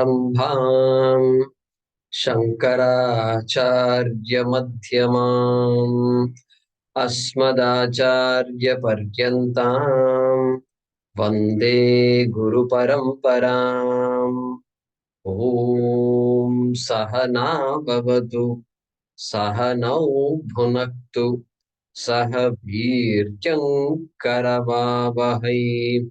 Sambham Shankaracharya-madhyamam Asmadacharya-paryantam Vande Guru-paramparam. Om Sahana Bhavatu Sahanau Bhunaktu Saha Virjam Karavavahai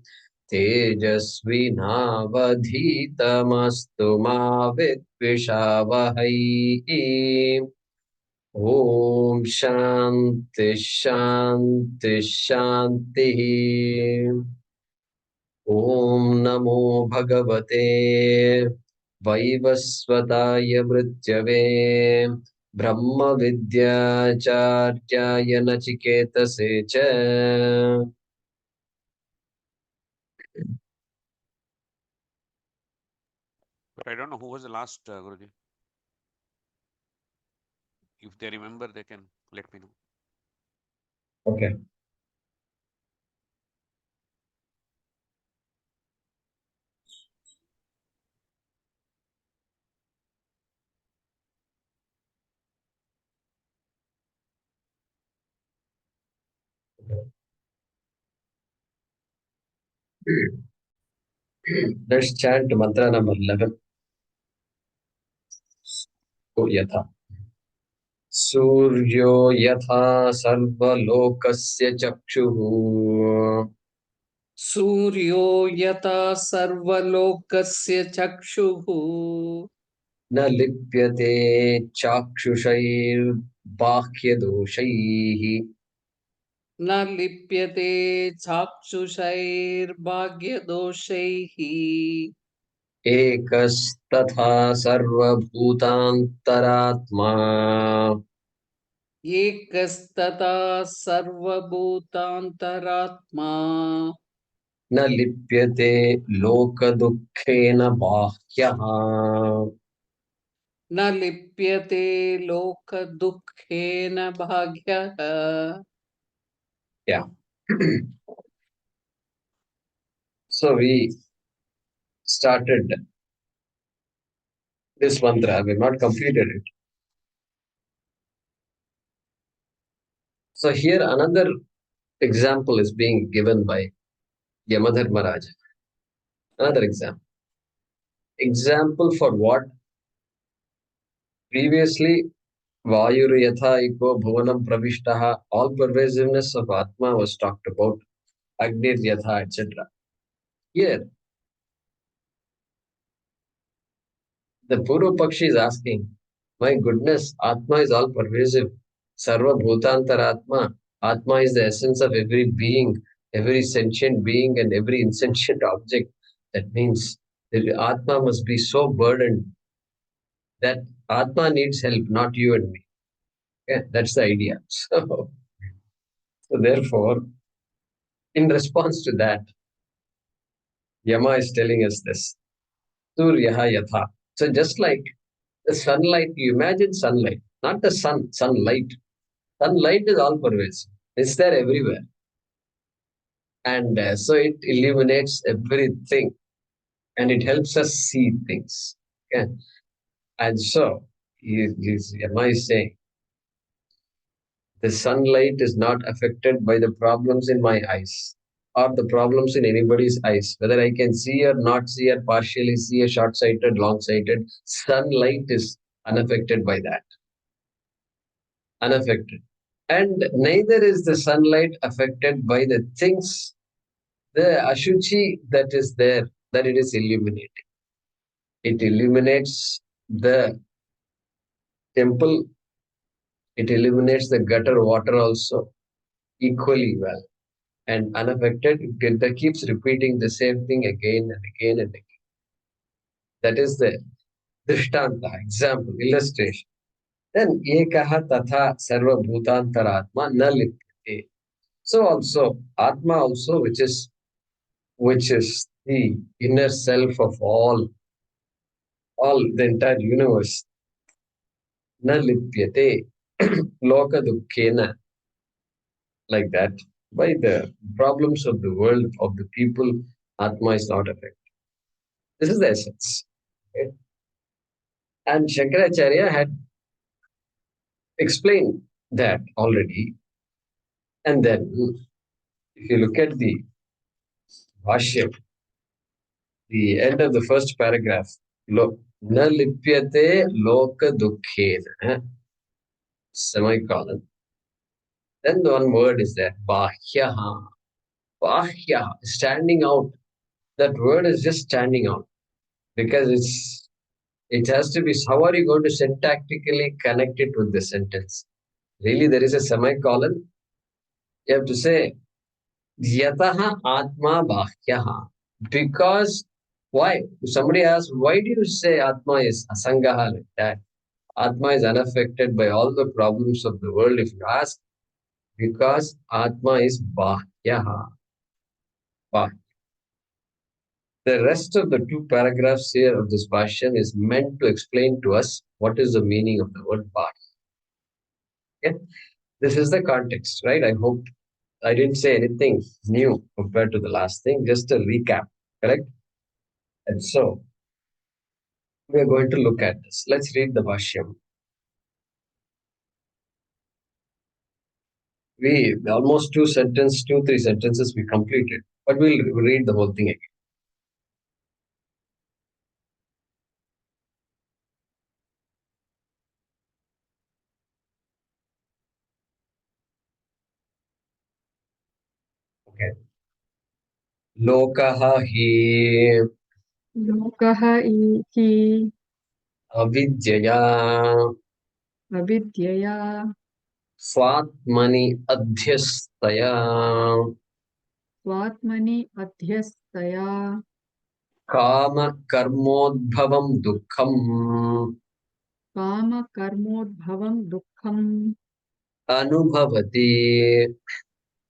Tejasvinavadhitamastu ma vidvishavahai. Om Shanti Shanti Shanti. Om Namo Bhagavate Vaivasvataya Mrityave Brahma Vidyacharya Nachiketase cha. But I don't know who was the last Guruji. If they remember, they can let me know. Okay. Let's chant mantra number 11. So yatha. Suryo yatha sarvalokasya chakshuhu. सूर्यो यथा सर्वलोकस्य चक्षुः न लिप्यते चाक्षुषैर्बाह्यदोषैः न लिप्यते चाक्षुषैर्भाग्यदोषैः एकस्तथा सर्वभूतान्तरात्मा एकस्तथा सर्वभूतान्तरात्मा न लिप्यते लोकदुःखेन बाह्यः. न लिप्यते लोकदुःखेन भाग्यः. Yeah. So we started this mantra. We have not completed it. So here another example is being given by Yamadharmaraja. Another example. Example for what? Previously, Vayur Yatha Iko Bhuvanam Pravishtaha, all pervasiveness of Atma was talked about, Agnir Yatha, etc. Here, the Purva Pakshi is asking, my goodness, Atma is all pervasive. Sarva Bhutantaratma. Atma is the essence of every being, every sentient being, and every insentient object. That means the Atma must be so burdened that Atma needs help, not you and me. Yeah, that's the idea. So therefore, in response to that, Yama is telling us this. Suryaha yatha. So just like the sunlight, you imagine sunlight, not the sun, sunlight. Sunlight is all pervasive. It's there everywhere. And so it illuminates everything and it helps us see things. Okay? And so, Yama is saying, the sunlight is not affected by the problems in my eyes or the problems in anybody's eyes. Whether I can see or not see or partially see, a short sighted, long sighted, sunlight is unaffected by that. Unaffected. And neither is the sunlight affected by the things, the ashuchi that is there, that it is illuminating. It illuminates the temple, it illuminates the gutter water also equally well. And unaffected, it keeps repeating the same thing again and again and again. That is the drishtanta, example, illustration. Then ekaha tatha sarva bhutantaratma na lipyate. So also Atma also, which is the inner self of all the entire universe. Na lipyate loka dukkhena, like that. By the problems of the world, of the people, Atma is not affected. This is the essence. Okay? And Shankaracharya had explained that already. And then, if you look at the Bhaashyam, the end of the first paragraph, na lipyate loka dukkhena, semicolon. Then the one word is there, Bhashyaha. Bhashyaha, standing out. That word is just standing out because it has to be. How are you going to syntactically connect it with the sentence? Really, there is a semicolon. You have to say, Yataha Atma Bhashyaha. Because, why? If somebody asks, why do you say Atma is Asangaha like that? Atma is unaffected by all the problems of the world. If you ask, because Atma is Bhashyaha. The rest of the two paragraphs here of this Bhaashyam is meant to explain to us what is the meaning of the word Bhash. Okay? This is the context, right? I hope I didn't say anything new compared to the last thing, just a recap, correct? And so we are going to look at this. Let's read the Bhaashyam. We almost two, three sentences we completed, but we'll read the whole thing again. Okay. Lokaha hi लोकः हि avidyaya अविद्यया swatmani adhyastaya स्वात्मनि अध्यस्तया kama karmodbhavam dukkham कामकर्मोद्भवं दुःखम् anubhavati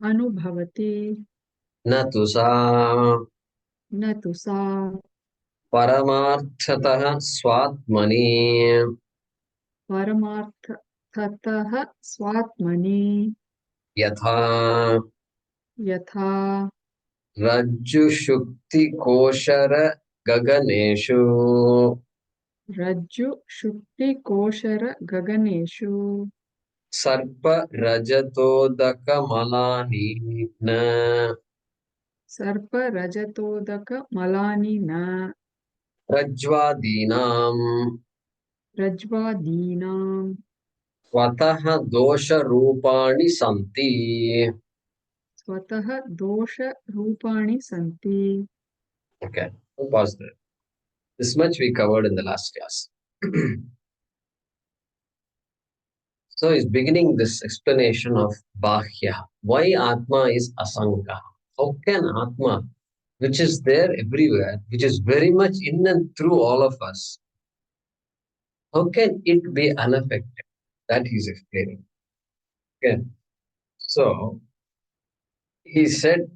अनुभवति न tu sa न तु सा paramarthatah swatmani परमार्थतः स्वात्मनि yatha यथा rajju shukti koshara gaganeshu रज्जु शुक्तिकोशर गगनेषु sarpa rajatodaka malani na सर्प रजतोदक मलानि न rajvadinam रज्वादीनां स्वतः दोषरूपाणि सन्ति. स्वतः दोषरूपाणि सन्ति. Okay, we'll pause there. This much we covered in the last class. So he's beginning this explanation of Bhashya. Why Atma is Asanga? How can Atma, which is there everywhere, which is very much in and through all of us, how can it be unaffected? That he's explaining. Okay. So he said,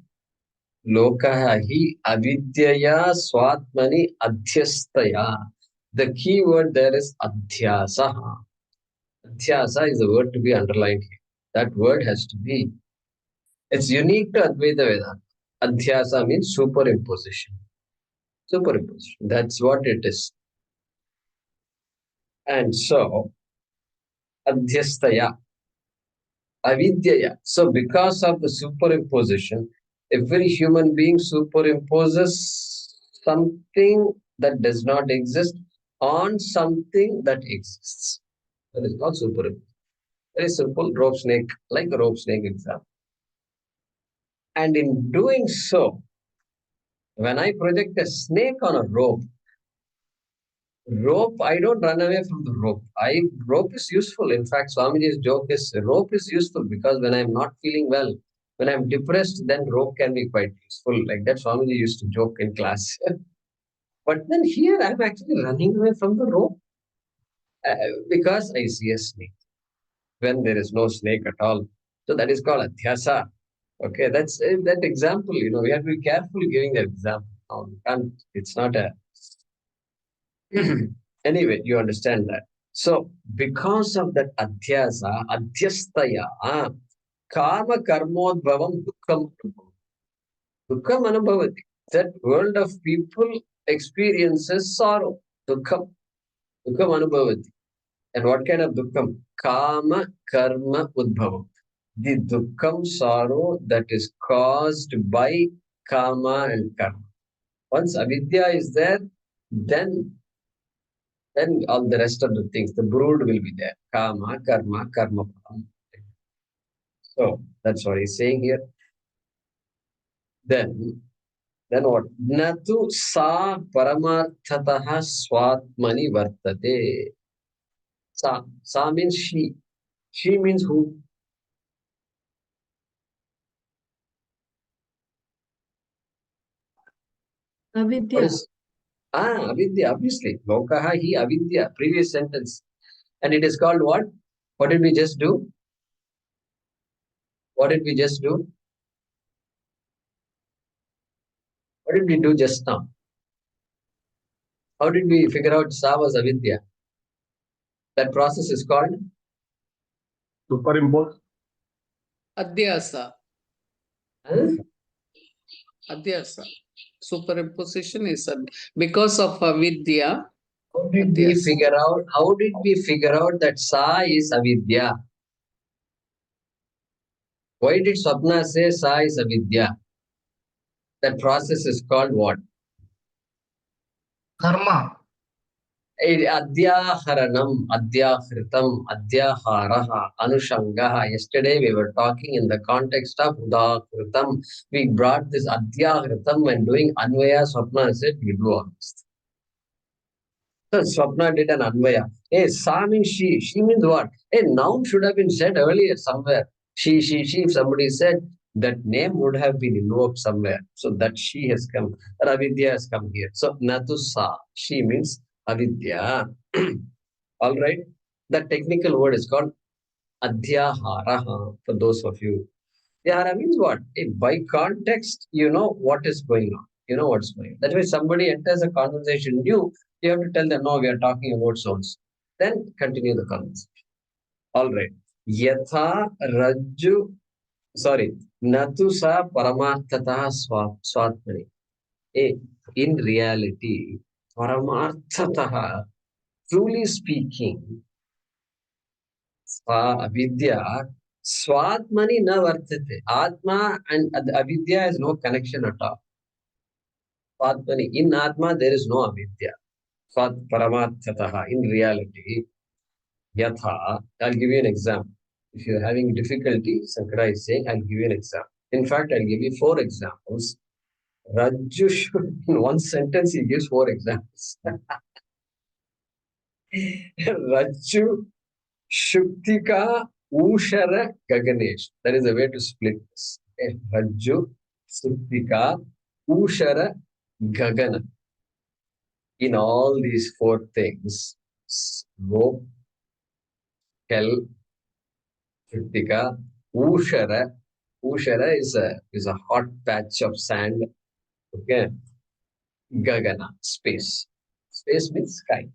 Lokaha hi avidyaya swatmani adhyastaya. The key word there is adhyasa. Adhyasa is the word to be underlined here. That word has to be, it's unique to Advaita Vedanta. Adhyasa means superimposition. Superimposition. That's what it is. And so, adhyastaya, avidyaya. So, because of the superimposition, every human being superimposes something that does not exist on something that exists. That is not superimposition. Very simple rope snake, like a rope snake example. And in doing so, when I project a snake on a rope, I don't run away from the rope. Rope is useful. In fact, Swamiji's joke is rope is useful because when I'm not feeling well, when I'm depressed, then rope can be quite useful. Like that, Swamiji used to joke in class. But then here, I'm actually running away from the rope because I see a snake when there is no snake at all. So that is called adhyasa. Okay, that's that example. We have to be careful giving that example. And it's not a anyway, you understand that. So, because of that adhyasa, adhyastaya, karma karmodbhavam dukkham anubhavati. Dukkham anubhavati. That world of people experiences sorrow. Dukkham. Dukkham anubhavati. And what kind of dukkham? Kama karma udbhavam. The dukkham, sorrow that is caused by kama and karma. Once avidya is there, then all the rest of the things, the brood will be there. Kama, karma, karma. So that's what he's saying here. Then what? Natu sa paramarthataha swatmani vartate. Sa means she. She means who? What Avidya. is avidya, obviously. Lokaha hi avidya, previous sentence. And it is called what? What did we just do? What did we just do? What did we do just now? How did we figure out sa was avidya? That process is called Superimpose. Adhyasa. huh? Adhyasa. Superimposition is because of avidya. How did we Adhyasa. figure out? How did we figure out that sa is avidya? Why did Swapna say sa is avidya? That process is called what? Karma. Adhyaharanam, adhyahritam, adhyaharaha, anushangaha. Yesterday we were talking in the context of udakritam. We brought this adhyahritam when doing anvaya. Swapna said we do all this. So Swapna did an anvaya. Hey, sa means she. She means what? A noun should have been said earlier somewhere. She. If somebody said, that name would have been invoked somewhere. So that she has come. Avidya has come here. So natu sa. She means avidya. All right. The technical word is called adhyaharaha for those of you. Adhyahara means what? By context, you know what is going on. You know what's going on. That's why somebody enters a conversation new, you have to tell them, no, we are talking about souls. Then continue the conversation. All right. Yatha rajju, sorry, natu sa paramarthataha swatmani. In reality, paramarthataha, truly speaking, avidya, swatmani na vartate. Atma and avidya has no connection at all. Swatmani, in Atma there is no avidya. Swat paramarthataha, in reality, yatha, I'll give you an example. If you're having difficulty, Shankara is saying, I'll give you an example. In fact, I'll give you 4 examples. Rajju should, in one sentence, he gives 4 examples. Rajju Shuktika Ushara Gaganesh. That is a way to split this. Okay. Rajju Shuktika Ushara Gagana. In all these 4 things, rope, hell, Shuktika, Ushara. Ushara is a hot patch of sand. Okay. Gagana, space. Space means sky.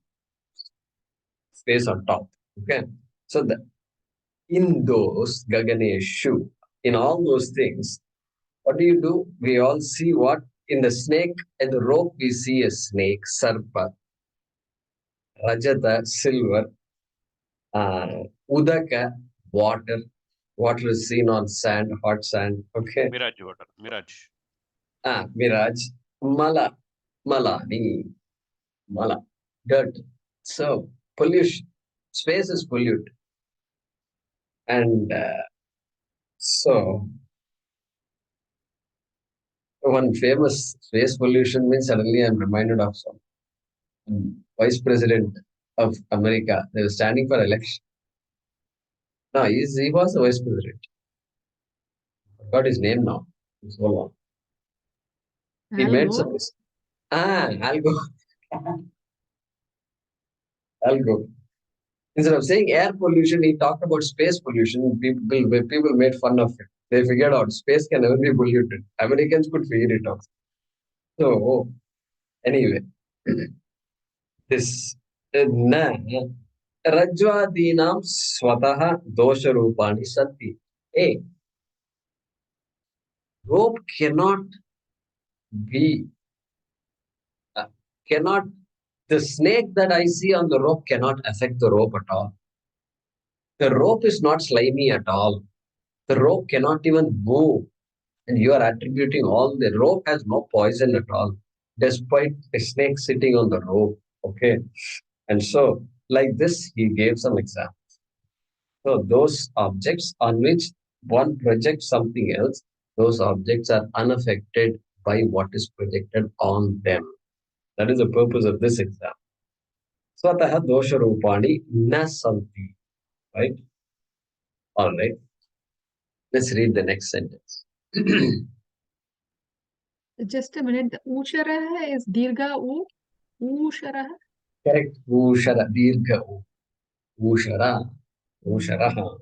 Space on top. Okay. So in those Gaganeshu, in all those things, what do? We all see what? In the snake and the rope, we see a snake, Sarpa, Rajata, silver, Udaka, water. Water is seen on sand, hot sand. Okay. Mirage water. Mirage. Mirage. Mala, Malani, Mala, dirt. So, pollution. Space is polluted. And so, one famous space pollution means suddenly I'm reminded of some vice president of America. They were standing for election. No, he was the vice president. I forgot his name now. It's so long. He made some. I'll go. I'll go. Instead of saying air pollution, he talked about space pollution. People made fun of it. They figured out space can never be polluted. Americans could figure it out. So, anyway, this na Rajwadinam swataha dosha rupani sati. Hey, rope cannot be, cannot The snake that I see on the rope cannot affect the rope at all. The rope is not slimy at all. The rope cannot even move. And you are attributing all the rope has no poison at all, despite a snake sitting on the rope. Okay. And so, like this, he gave some examples. So, those objects on which one projects something else, those objects are unaffected by what is projected on them. That is the purpose of this example. Swataha dosha rupani na santi. Right? All right. Let's read the next sentence. Just a minute. The Usharah is Dirga U. Usharah. Correct. Ushara, dirgha u. Ushara. Usharaha.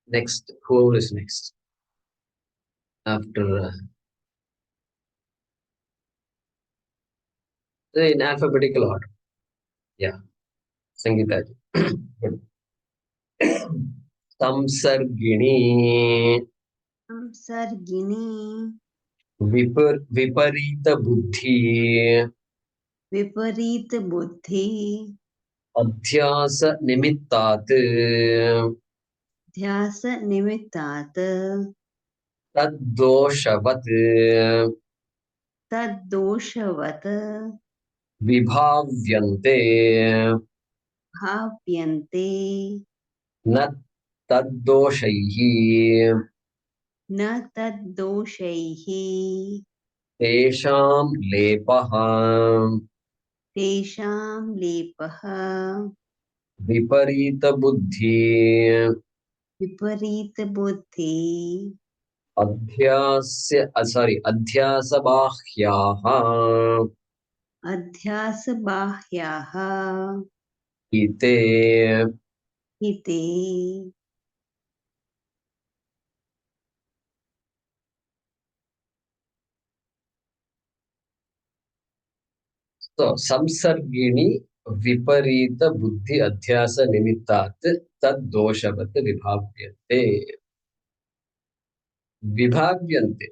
Next. Who is next? After in alphabetical order. Yeah. Sangeeta ji. Good. Samsargini. Samsargini. Viparita buddhi. Viparita buddhi. Adhyasa nimittat. Dhyasa nimittat. Taddoshavat. Taddoshavat. Vibhavyante. Bhavyante. Na taddoshaihi. Na taddoshaihi. Tesham lepaha. Tesham lepaha. Viparita buddhi. Viparita buddhi. Adhyasa bahyaha. Adhyasa bahyaha. Ite. Ite. So, samsargini viparita buddhi adhyasa nimittat tad doshavat vibhavyante. Vibhavyante.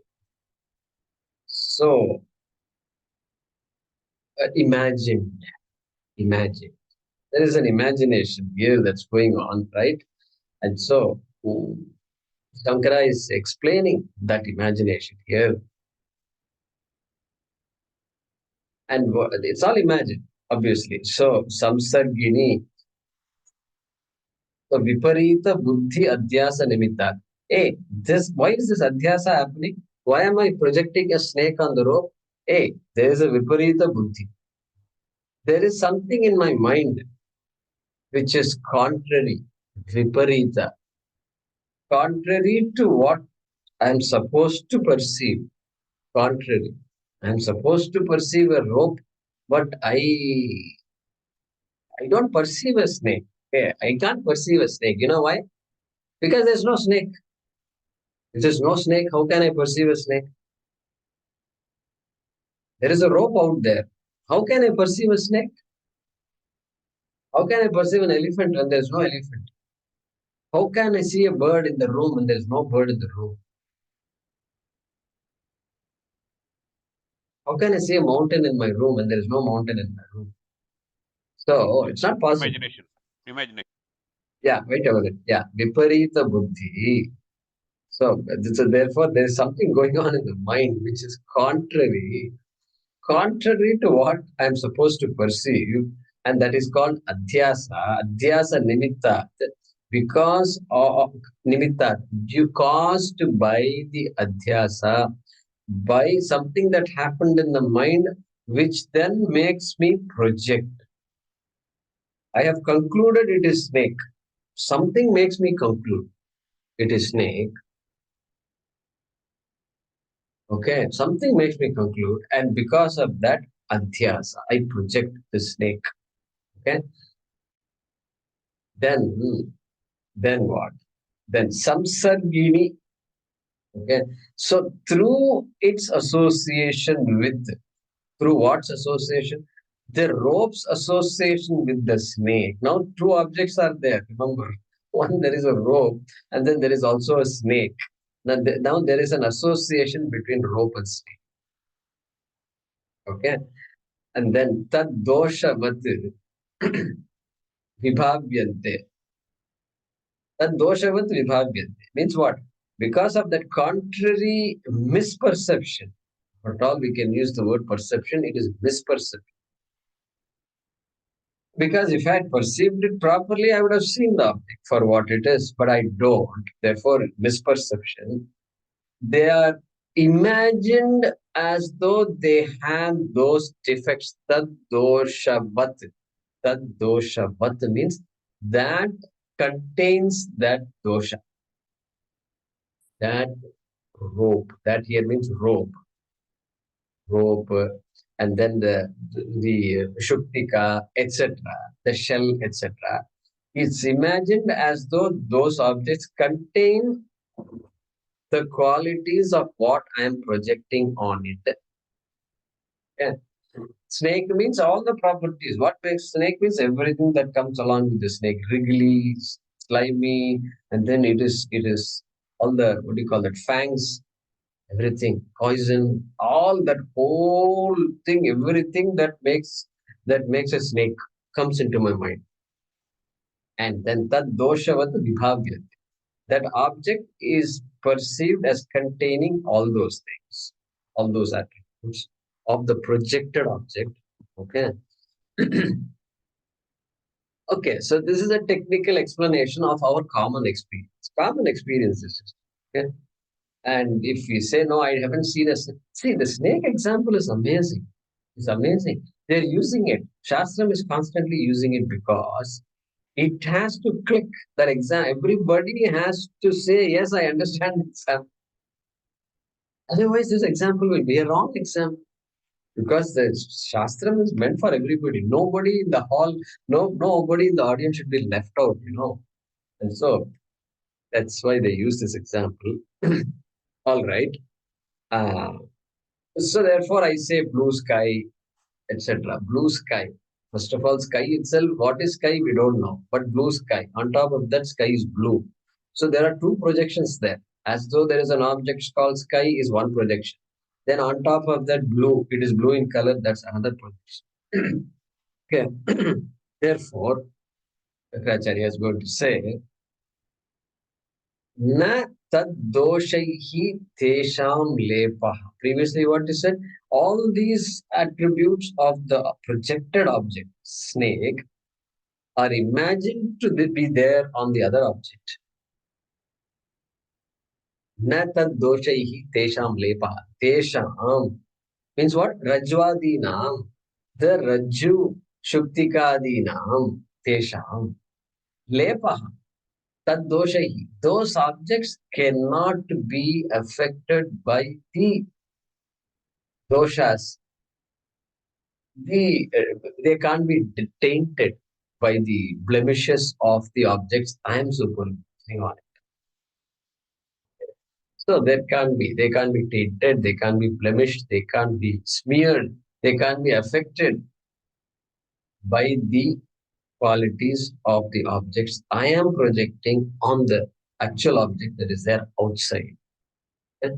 So, imagine. There is an imagination here that's going on, right? And so, Shankara is explaining that imagination here. And it's all imagined, obviously. So, samsargini. So, viparita buddhi adhyasa nimittat. Hey, why is this adhyasa happening? Why am I projecting a snake on the rope? Hey, there is a viparita buddhi. There is something in my mind which is contrary, viparita, contrary to what I am supposed to perceive. Contrary. I am supposed to perceive a rope, but I don't perceive a snake. Okay, I can't perceive a snake. You know why? Because there's no snake. If there's no snake, how can I perceive a snake? There is a rope out there. How can I perceive a snake? How can I perceive an elephant when there's no elephant? How can I see a bird in the room when there's no bird in the room? How can I see a mountain in my room when there is no mountain in my room? So it's not possible. Imagination. Yeah, wait a minute. Yeah, viparita buddhi. So therefore there is something going on in the mind which is contrary to what I am supposed to perceive, and that is called adhyasa nimittat. Because of nimittat, you caused by the adhyasa, by something that happened in the mind, which then makes me project. I have concluded it is snake. Something makes me conclude it is snake. Okay, something makes me conclude, and because of that adhyasa, I project the snake. Okay, then what? Then samsargini. Okay, so through its association with, through what's association? The rope's association with the snake. Now, two objects are there. Remember, one, there is a rope, and then there is also a snake. Now there is an association between rope and snake. Okay. And then tad doshavat vibhavyante. Tad doshavat vibhavyante means what? Because of that contrary misperception, at all we can use the word perception, it is misperception. Because if I had perceived it properly, I would have seen the object for what it is, but I don't. Therefore, misperception. They are imagined as though they have those defects. Tad doshavat. Tad doshavat means that contains that dosha. That rope. That here means rope. Rope, and then the shuktika, etc., the shell, etc. It's imagined as though those objects contain the qualities of what I am projecting on it. Yeah. Snake means all the properties. What makes snake means everything that comes along with the snake. Wriggly, slimy, and then it is all the, what do you call that, fangs, everything, poison, all that whole thing, everything that makes a snake comes into my mind. And then that doshavat vibhavya. That object is perceived as containing all those things, all those attributes of the projected object. Okay. Okay, so this is a technical explanation of our common experience. Common experiences. Okay. And if we say, no, I haven't seen a snake. See, the snake example is amazing. It's amazing. They're using it. Shastram is constantly using it because it has to click that exam. Everybody has to say, yes, I understand the example. Otherwise, this example will be a wrong example. Because the Shastram is meant for everybody. Nobody in the hall, nobody in the audience should be left out, And so that's why they use this example. All right. Uh, so therefore, I say blue sky, etc. Blue sky. First of all, sky itself, what is sky? We don't know. But blue sky. On top of that, sky is blue. So there are two projections there. As though there is an object called sky is one projection. Then on top of that blue, it is blue in color, that's another projection. Okay. Therefore, Acharya is going to say, Na tad doshaihi tesham lepaha. Previously, what he said, all these attributes of the projected object, snake, are imagined to be there on the other object. Na tad doshaihi tesham lepaha. Tesham means what? Rajwadinam. The Rajju Shuktikadinam Tesham Lepaha. Tad doshahi. Those objects cannot be affected by the doshas. They can't be tainted by the blemishes of the objects I am supervising on it. So they can't be tainted, they can't be blemished, they can't be smeared, they can't be affected by the qualities of the objects I am projecting on the actual object that is there outside. Okay?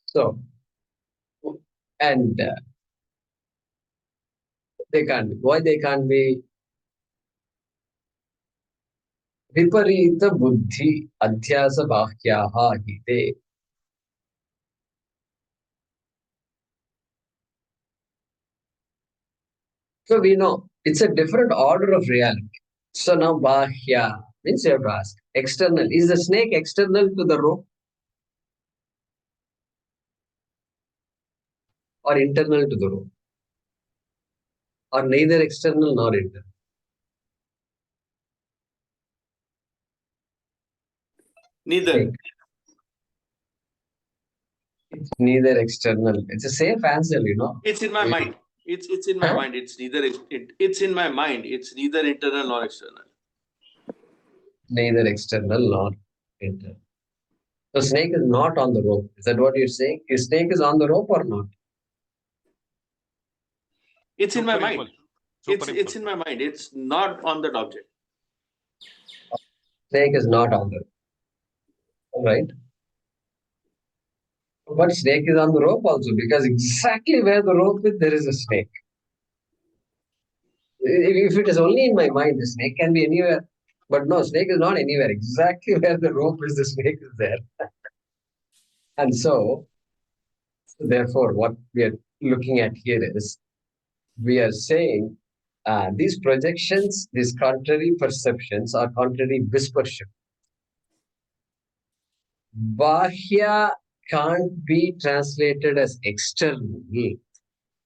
So, and they can't be. Why they can't be? Viparita buddhi adhyasa bahyaha hite. So we know it's a different order of reality. So now bahya means you have to ask. External. Is the snake external to the rope? Or internal to the rope? Or neither external nor internal? Neither. Snake. It's neither external. It's a safe answer, It's in my mind. It's in my Huh? mind. It's neither. It's in my mind. It's neither internal nor external. Neither external nor internal. So snake is not on the rope. Is that what you're saying? Is snake is on the rope or not? It's in my mind. Superimpose. It's in my mind. It's not on that object. Snake is not on the rope. All right. But snake is on the rope also, because exactly where the rope is, there is a snake. If it is only in my mind, the snake can be anywhere. But no, snake is not anywhere. Exactly where the rope is, the snake is there. And so, therefore, what we are looking at here is, we are saying these projections, these contrary perceptions or contrary dispersion. Bahya can't be translated as external,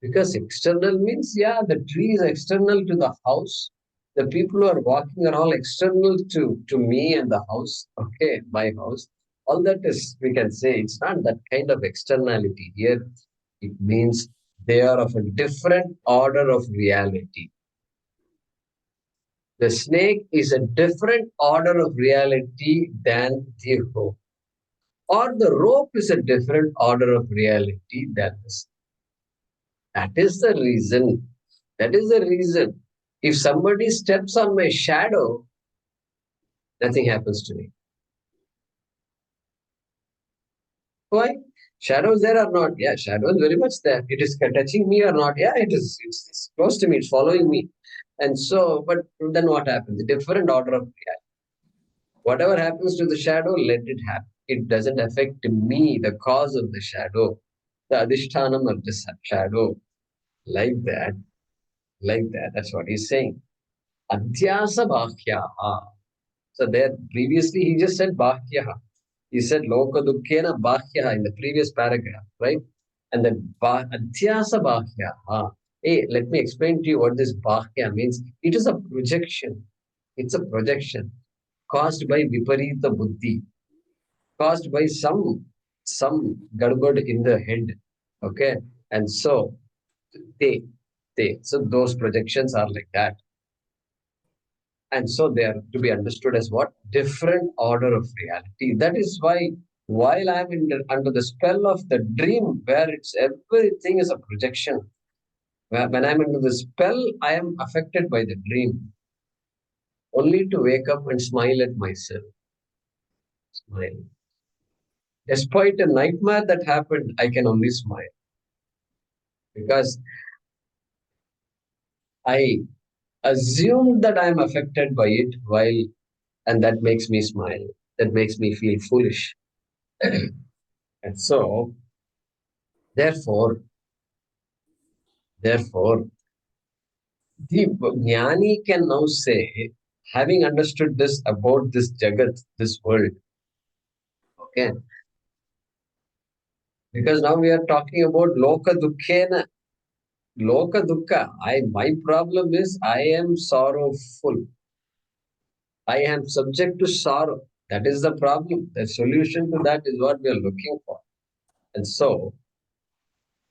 because external means, yeah, the tree is external to the house. The people who are walking are all external to me and the house, okay, my house. All that is, we can say, it's not that kind of externality here. It means they are of a different order of reality. The snake is a different order of reality than the rope. Or the rope is a different order of reality than the snake. That is the reason. That is the reason. If somebody steps on my shadow, nothing happens to me. Why? Shadows there or not? Yeah, shadow is very much there. It is touching me or not? Yeah, it is. It's close to me. It's following me. And so, but then what happens? A different order of reality. Whatever happens to the shadow, let it happen. It doesn't affect me, the cause of the shadow, the adhishtanam of the shadow. Like that, like that. That's what he's saying. Adhyasa bhakyaha. So there, previously he just said bhakyaha. He said loka dukkhena bhakyaha in the previous paragraph, right? And then adhyasa bhakyaha. Hey, let me explain to you what this bhakya means. It is a projection. It's a projection caused by viparita buddhi, caused by some gadbad in the head. Okay. And so they so those projections are like that. And so they are to be understood as what? Different order of reality. That is why while I am under the spell of the dream, where it's everything is a projection, when I'm under the spell, I am affected by the dream. Only to wake up and smile at myself. Smile. Despite a nightmare that happened, I can only smile. Because I assume that I am affected by it, and that makes me smile. That makes me feel foolish. And so, therefore, the Jnani can now say, having understood this about this Jagat, this world, okay, because now we are talking about Loka Dukkhena. Loka Dukkha. My problem is I am sorrowful. I am subject to sorrow. That is the problem. The solution to that is what we are looking for. And so,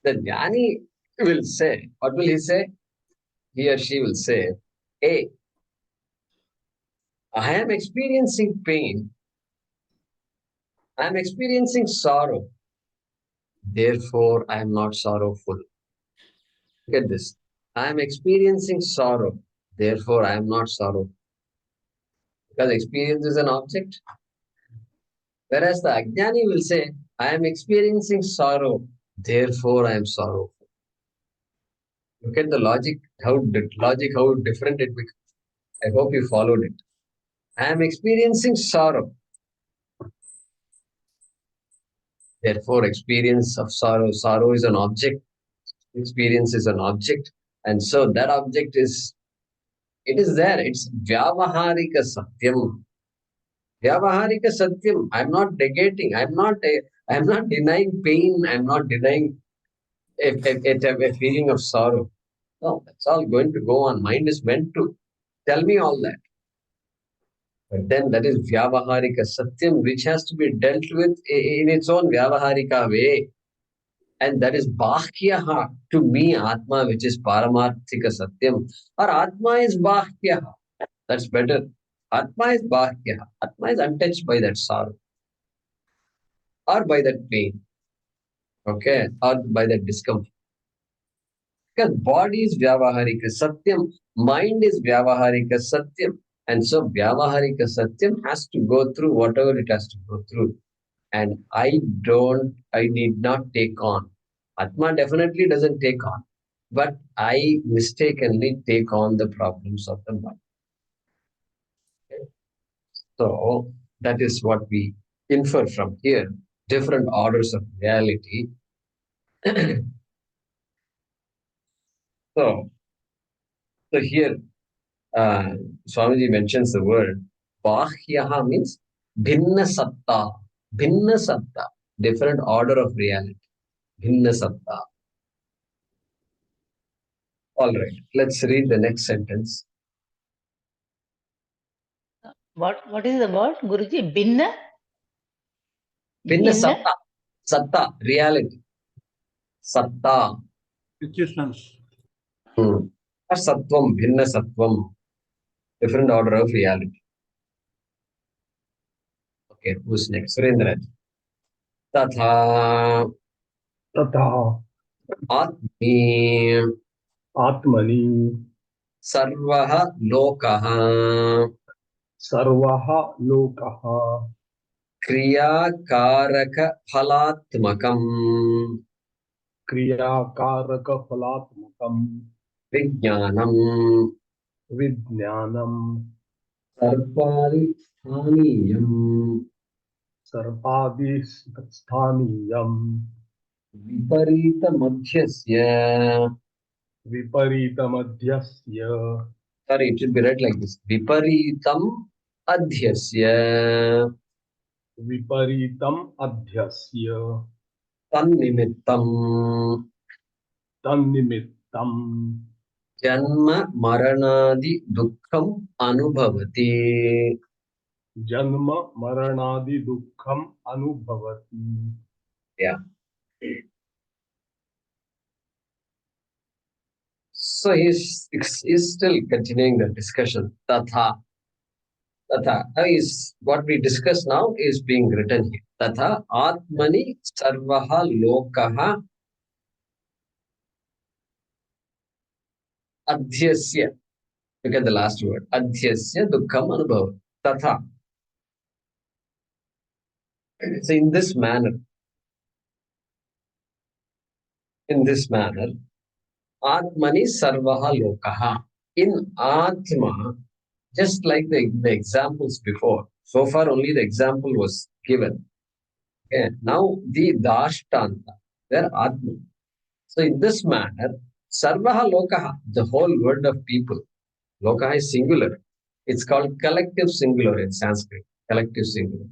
the Jnani will say, what will he say? He or she will say, hey, I am experiencing pain. I am experiencing sorrow. Therefore, I am not sorrowful. Get this. I am experiencing sorrow. Therefore, I am not sorrowful. Because experience is an object. Whereas the Ajnani will say, I am experiencing sorrow. Therefore, I am sorrowful. Look at the logic, how different it becomes. I hope you followed it. I am experiencing sorrow. Therefore, experience of sorrow. Sorrow is an object. Experience is an object. And so that object is, it is there. It's Vyavaharika Satyam. Vyavaharika Satyam. I'm not negating. I'm not denying pain. I'm not denying a feeling of sorrow. No, that's all going to go on. Mind is meant to tell me all that. But then that is Vyavaharika Satyam, which has to be dealt with in its own Vyavaharika way. And that is Bhakyaha to me, Atma, which is Paramarthika Satyam. Or Atma is Bhakyaha. That's better. Atma is Bhakyaha. Atma is untouched by that sorrow or by that pain. Okay, or by that discomfort. Because body is Vyavaharika Satyam, mind is Vyavaharika Satyam. And so Vyavaharika Satyam has to go through whatever it has to go through. and I need not take on. Atma definitely doesn't take on, but I mistakenly take on the problems of the body. Okay? So that is what we infer from here. Different orders of reality. So here Swamiji mentions the word Bhaashyam means Bhinna Satta. Bhinna Satta, different order of reality. Bhinna Satta. All right, let's read the next sentence. What is the word, Guruji? Binna? Bhinna Satta. Satta, reality. Satta. Existence. Or Sattvam, Bhinna Sattvam. Different order of reality. Okay, who's next? Surendra. Tatha तथा Atmi आत्मनि Sarvaha Lokaha सर्वः लोकः Kriyakaraka क्रियाकारकफलात्मकं Vijnanam विज्ञानं Sarpadisthaniyam सर्पादिस्थानीयं Viparita Madhyasya. विपरीतमध्यस्य Sorry, it should be read like this. Viparitam Adhyasya विपरीतम् अध्यस्य Tannimittam तन्निमित्तं Janma Maranadi Dukkham Anubhavati. जन्म मरणादि दुःखम् अनुभवति. Yeah. So he's still continuing the discussion. Tatha. Tatha is what we discuss now is being written here. Tatha Atmani Sarvaha Lokaha Adhyasya. Look at the last word. Adhyasya Dukkham Anubhav. Tatha. So in this manner, Atmani Sarvaha Lokaha. In Atma, just like the examples before. So far only the example was given. Okay. Now the Dashtanta, where Atma. So in this manner, Sarvaha Lokaha, the whole world of people. Lokaha is singular. It's called collective singular in Sanskrit. Collective singular.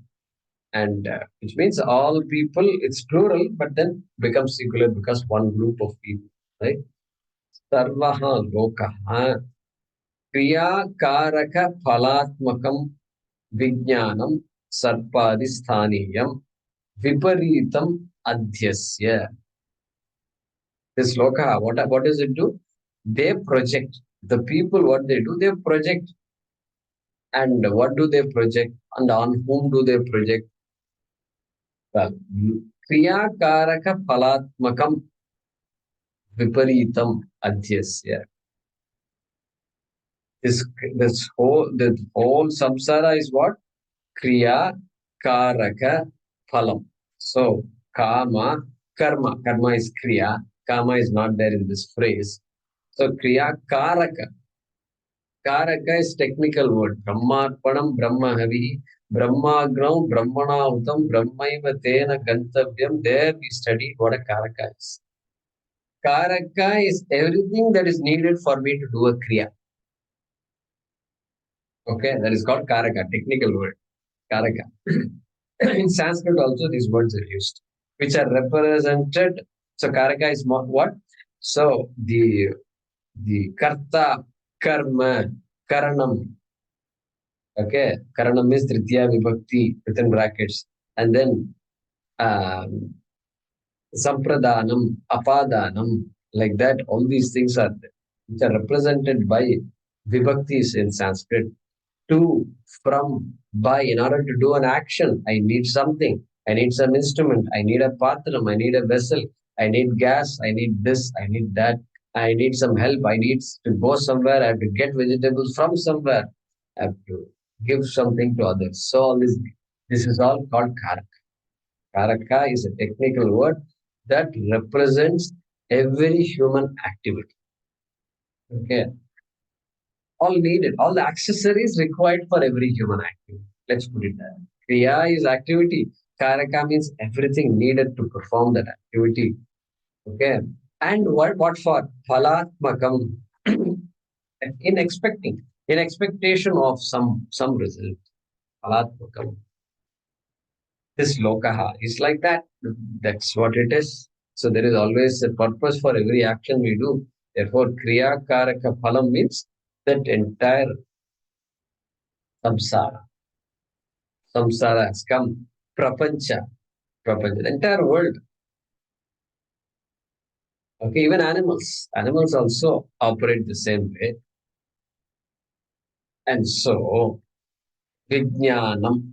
And which means all people, it's plural, but then becomes singular because one group of people. Right? Sarvaha Lokaha. Kriya Karaka Phalatmakam Vijnanam Sarpadisthaniyam Viparitam Adhyasya. This loka, what does it do? They project. The people, what they do, they project. And what do they project? And on whom do they project? Well, Kriya Karaka Phalatmakam Viparitam Adhyasya. The whole samsara is what? Kriya Karaka Phalam. So, Kama, Karma. Karma is Kriya. Kama is not there in this phrase. So, Kriya Karaka. Karaka is technical word. Brahmarpanam, Brahmahavi, Brahmagram, Brahmanahutam, Brahmaiva Tena Gantavyam. There we studied what a Karaka is. Karaka is everything that is needed for me to do a Kriya. Okay, that is called Karaka, technical word. Karaka. In Sanskrit also these words are used, which are represented. So Karaka is what? So the Karta, Karma, Karanam. Okay, Karanam is Tritiya Vibhakti within brackets. And then Sampradanam, Apadanam, like that, all these things are there, which are represented by Vibhaktis in Sanskrit. To, from, by. In order to do an action, I need something. I need some instrument. I need a patram. I need a vessel. I need gas. I need this. I need that. I need some help. I need to go somewhere. I have to get vegetables from somewhere. I have to give something to others. So all this is all called karaka. Karaka is a technical word that represents every human activity. Okay. All needed, all the accessories required for every human activity. Let's put it that. Kriya is activity. Karaka means everything needed to perform that activity. Okay. And what for? Phalatmakam. In expectation of some result. Phalatmakam. This lokaha is like that. That's what it is. So there is always a purpose for every action we do. Therefore, Kriya Karaka Phalam means that entire samsara. Samsara has come. Prapancha. The entire world. Okay, even animals. Animals also operate the same way. And so, Vijnanam.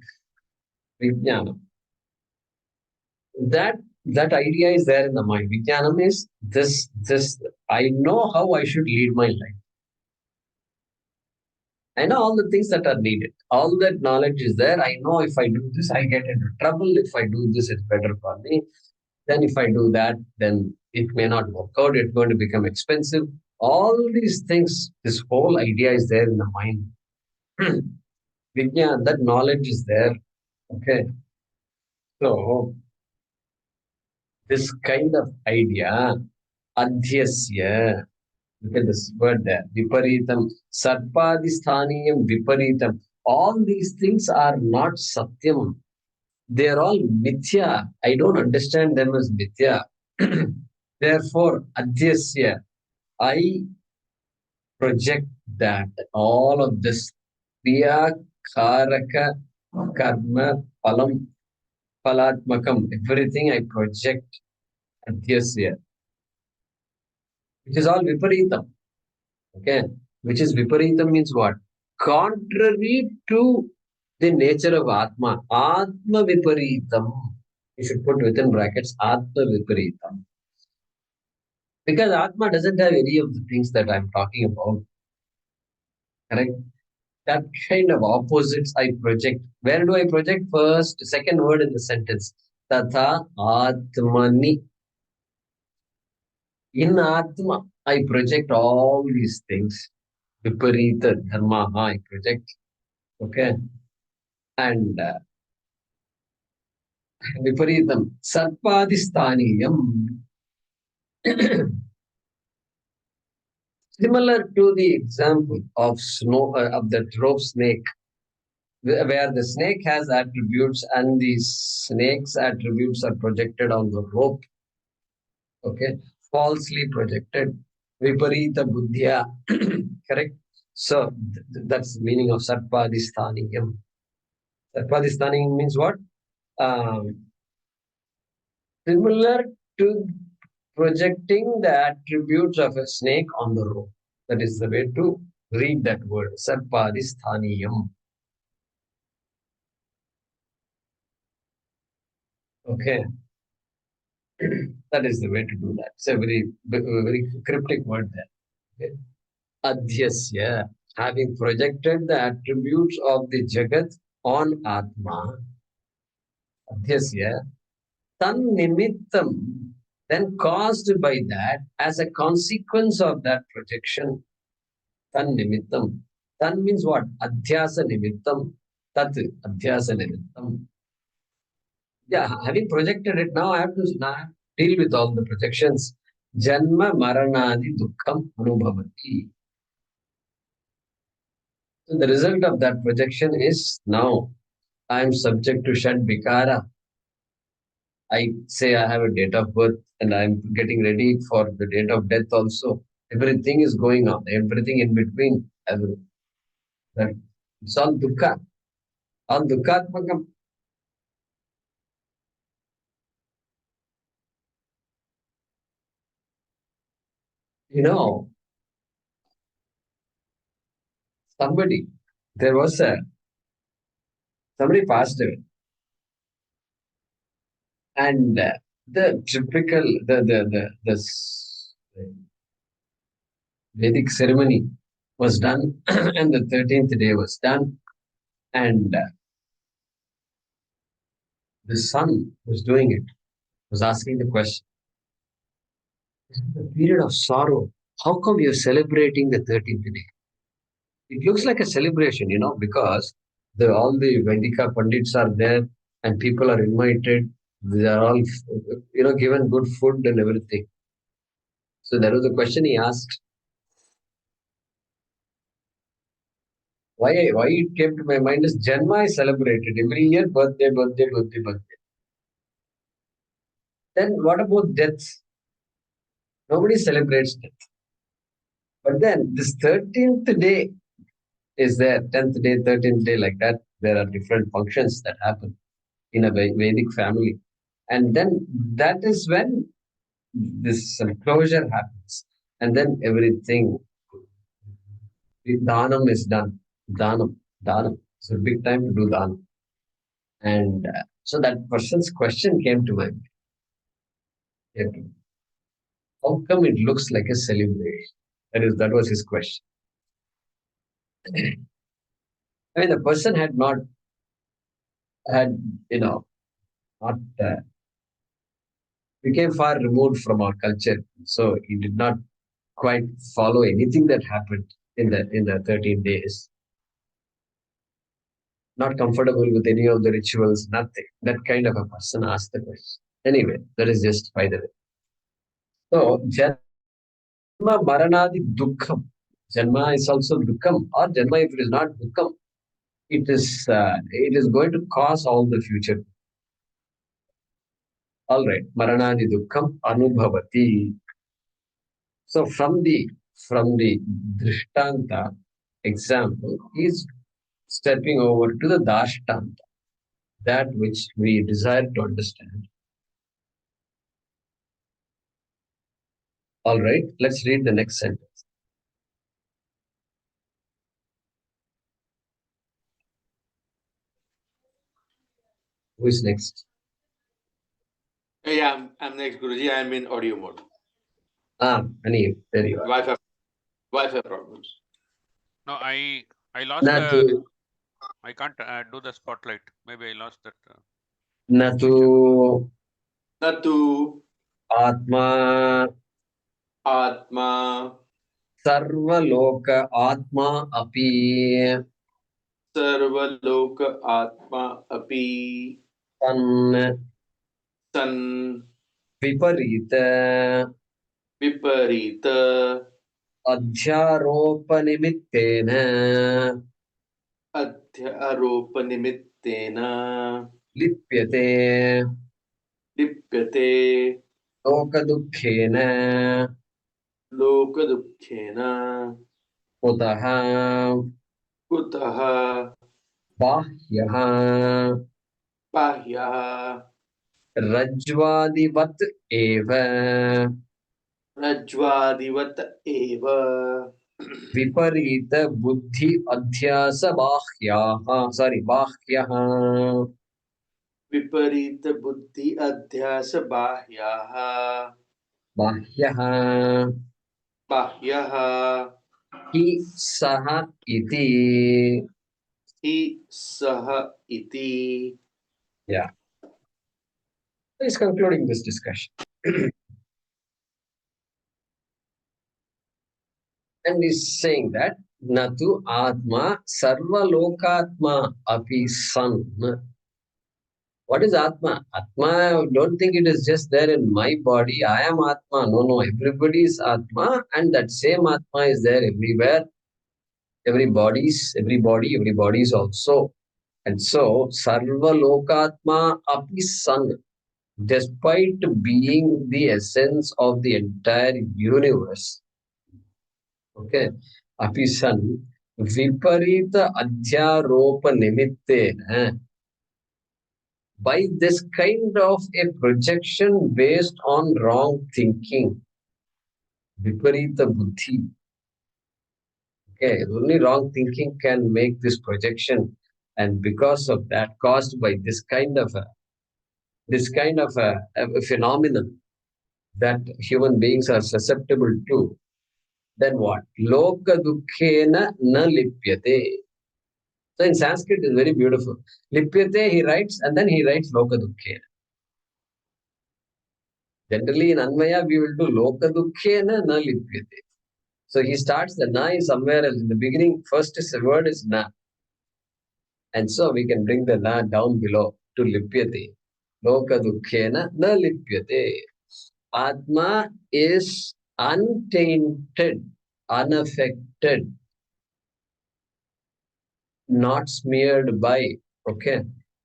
That idea is there in the mind. Vijnanam is this. I know how I should lead my life. I know all the things that are needed. All that knowledge is there. I know if I do this, I get into trouble. If I do this, it's better for me. Then if I do that, then it may not work out. It's going to become expensive. All these things, this whole idea is there in the mind. Vijnana, that knowledge is there. Okay. So, this kind of idea, adhyasya, look at this word there, viparitam, sarpadisthaniyam viparitam. All these things are not satyam. They are all mithya. I don't understand them as mithya. Therefore, adhyasya, I project that all of this kriya, karaka, karma, phalam, phalatmakam, everything I project adhyasya, which is all viparitam. Okay, which is viparitam means what? Contrary to the nature of Atma. Atma viparitam. You should put within brackets Atma viparitam. Because Atma doesn't have any of the things that I'm talking about. Correct? That kind of opposites I project. Where do I project? First, second word in the sentence. Tatha Atmani. In Atma, I project all these things. Viparita Dharma, I project. Okay. And Viparitam Sarpadisthaniyam. Similar to the example of of the rope snake, where the snake has attributes and the snake's attributes are projected on the rope. Okay, falsely projected. Viparita buddhya. Correct. So that's the meaning of Sarpadisthaniyam. Sarpadisthaniyam means what? Similar to projecting the attributes of a snake on the rope. That is the way to read that word, Sarpadisthaniyam. Okay. That is the way to do that. It's a very cryptic word there. Okay. Adhyasya, having projected the attributes of the Jagat on Atma, Adhyasya, tan nimittam, then caused by that, as a consequence of that projection, tan nimittam. Tan means what? Adhyasa nimittam. Tat, adhyasa nimittam. Yeah, having projected it, now I have to deal with all the projections. Janma maranadi dukkham anubhavati. So the result of that projection is now I am subject to Shad Vikara. I say I have a date of birth and I'm getting ready for the date of death also. Everything is going on, everything in between. It's all dukkha, all dukkhatmakam. You know, there was somebody passed away. And the typical, the Vedic ceremony was done, and the 13th day was done, and the son who's doing it was asking the question, the period of sorrow, how come you're celebrating the 13th day? It looks like a celebration, because all the Vedika Pandits are there and people are invited. They are all, given good food and everything. So that was the question he asked. Why it came to my mind is Janma is celebrated every year, birthday. Then what about death? Nobody celebrates death. But then this 13th day is there, 10th day, 13th day, like that. There are different functions that happen in a Vedic family. And then that is when this closure happens. And then everything, dhanam is done. Dhanam. It's a big time to do dhanam. And so that person's question came to my mind. How come it looks like a celebration? That was his question. I mean, the person had not became far removed from our culture, so he did not quite follow anything that happened in the 13 days. Not comfortable with any of the rituals, nothing. That kind of a person asked the question. Anyway, that is just by the way. So, Janma Maranadi Dukkham. Janma is also Dukkham, or Janma, if it is not Dukkham, it is going to cause all the future. All right, Maranadi Dukkham Anubhavati. So from the Drishtanta example, he is stepping over to the Dashtanta, that which we desire to understand. All right, let's read the next sentence. Who is next? Yeah, I'm next, Guruji. I'm in audio mode. Ani, there you are. Wi-Fi problems. No, I lost Natu, I can't do the spotlight. Maybe I lost that. Natu, Natu Atma, Atma Sarvaloka Atma Api, Sarvaloka Atma Api San, San Viparita, Viparita Adhyaropanimitena, Adhyarupanimitena Lipyate, Lipyate Lokadukkhena, Lokadukkhena Utaha, Kutaha Bahyaha, Bahyaha Rajvadivat eva, Rajvadivat Eva Viparita Buddhi Adhyasa Bahyaha, Viparita Buddhi Adhyasa Bahyaha Bahyaha, Bahyaha Hi Saha Iti. Hi Saha Iti. Yeah. He's concluding this discussion. And he's saying that Natu Atma Sarva Lokatma Api San. What is Atma? Atma, I don't think it is just there in my body. I am Atma. No. Everybody is Atma, and that same Atma is there everywhere. Everybody is also. And so, Sarva Lokatma Api San, despite being the essence of the entire universe, okay, Api San, Viparita Adhyaropa Nimittena, by this kind of a projection based on wrong thinking, Viparita Buddhi. Okay, only wrong thinking can make this projection, and because of that, caused by this kind of a phenomenon that human beings are susceptible to, then what? Loka dukkhena na lipyate. So in Sanskrit, it's very beautiful. Lipyate, he writes, and then he writes Lokadukkhena. Generally, in Anvaya, we will do Lokadukkhena na lipyate. So he starts the na is somewhere else. In the beginning, first is the word is na. And so we can bring the na down below to lipyate. Lokadukkhena na lipyate. Atma is untainted, unaffected, not smeared by, okay,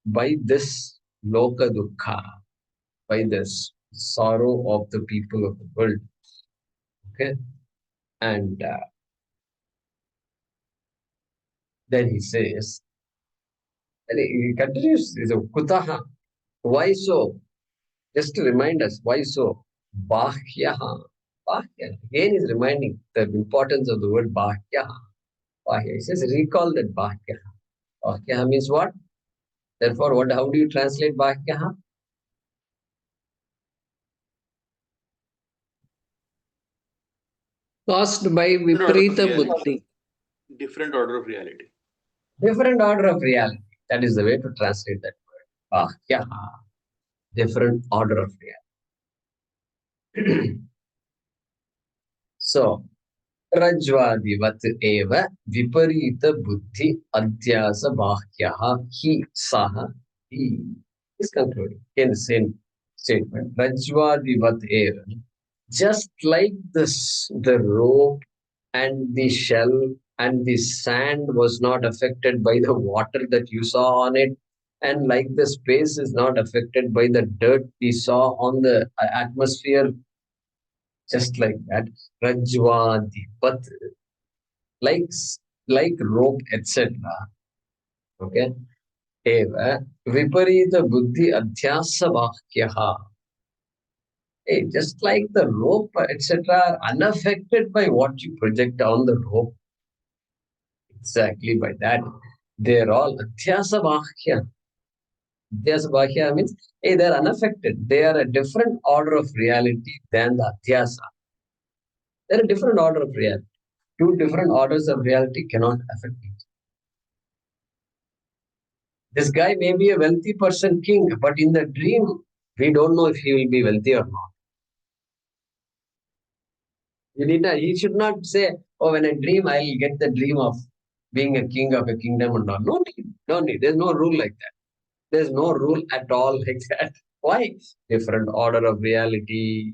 by this loka dukkha, by this sorrow of the people of the world. Okay, and then he says, and he continues, kutaha, why so? Just to remind us, why so? Bhahyaha. Bhahya. Again, he's reminding the importance of the word bhahyaha. Bhahya. He says, recall that bhahyaha. Bhahyaha means what? Therefore, what? How do you translate bhahyaha? Caused by viparita buddhi. Different order of reality. Different order of reality. That is the way to translate that word. Bhahyaha. Different order of reality. So, Rajvadivat eva viparita buddhi adhyasa bhahyaha hi saha he is concluding in the same statement. Rajvadivat eva. Just like this, the rope and the shell and the sand was not affected by the water that you saw on it, and like the space is not affected by the dirt we saw on the atmosphere, just like that, Rajwadi, but like rope, etc. Okay. Eva viparita buddhi adhyasa vakyaha. Hey, just like the rope, etc., are unaffected by what you project on the rope. Exactly by that. They're all adhyasa vakya. Adhyasa vakya means, hey, they're unaffected. They are a different order of reality than the adhyasa. They're a different order of reality. Two different orders of reality cannot affect each. This guy may be a wealthy person king, but in the dream, we don't know if he will be wealthy or not. He should not say, oh, when I dream, I'll get the dream of being a king of a kingdom and all. No need. No need. There's no rule like that. There's no rule at all like that. Why? Different order of reality.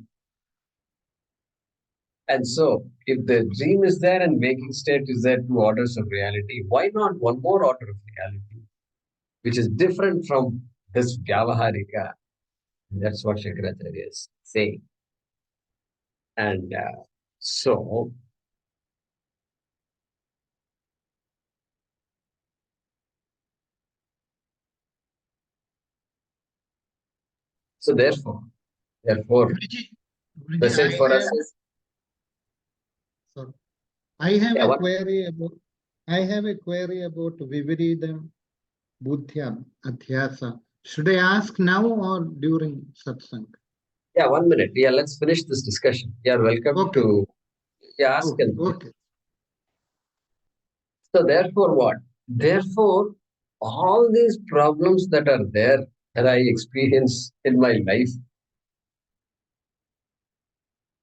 And so, if the dream is there and waking state is there, two orders of reality, why not one more order of reality, which is different from this Vyavaharika? That's what Shankaracharya is saying. And so, therefore, Guruji, message for us is, sorry. I have yeah, a query about Vivaridam Buddhyam Adhyasa. Should I ask now or during satsang? yeah, 1 minute. Yeah, let's finish this discussion. You are welcome to ask. Okay. So therefore what? Therefore, all these problems that are there that I experience in my life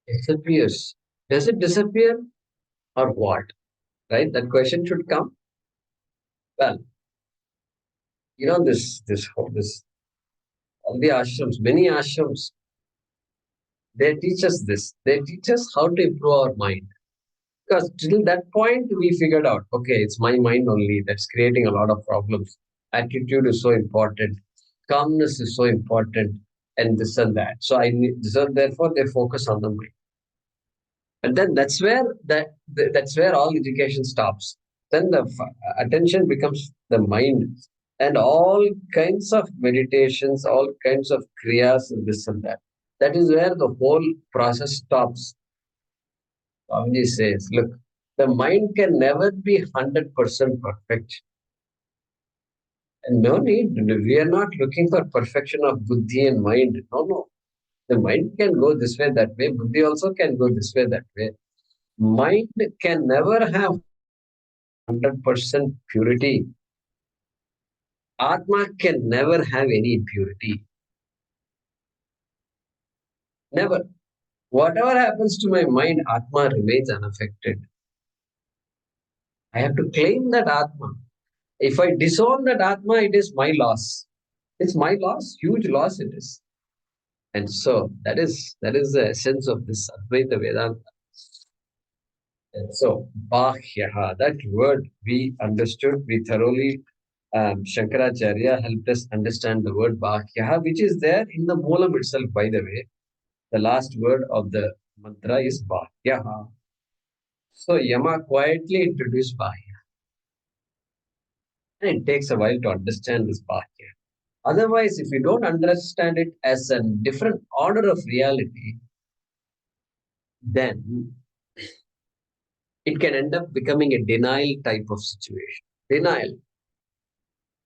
disappears. Does it disappear or what? Right? That question should come. Well, all the ashrams, many ashrams, they teach us this. They teach us how to improve our mind. Because till that point, we figured out, okay, it's my mind only that's creating a lot of problems. Attitude is so important. Calmness is so important. And this and that. So therefore, they focus on the mind. And then that's where all education stops. Then the attention becomes the mind. And all kinds of meditations, all kinds of kriyas, and this and that. That is where the whole process stops. Swamiji says, look, the mind can never be 100% perfect. And no need, we are not looking for perfection of buddhi and mind. No. The mind can go this way, that way. Buddhi also can go this way, that way. Mind can never have 100% purity. Atma can never have any impurity. Never. Whatever happens to my mind, Atma remains unaffected. I have to claim that Atma. If I disown that Atma, it is my loss. It's my loss, huge loss it is. And so that is the essence of this Advaita Vedanta. And so Bhashyaha, that word we understood, we thoroughly Shankaracharya helped us understand the word Bhashyaha, which is there in the Moolam itself, by the way. The last word of the mantra is Bhashyaha. So Yama quietly introduced Bhashya. And it takes a while to understand this Bhashya. Otherwise, if you don't understand it as a different order of reality, then it can end up becoming a denial type of situation. Denial.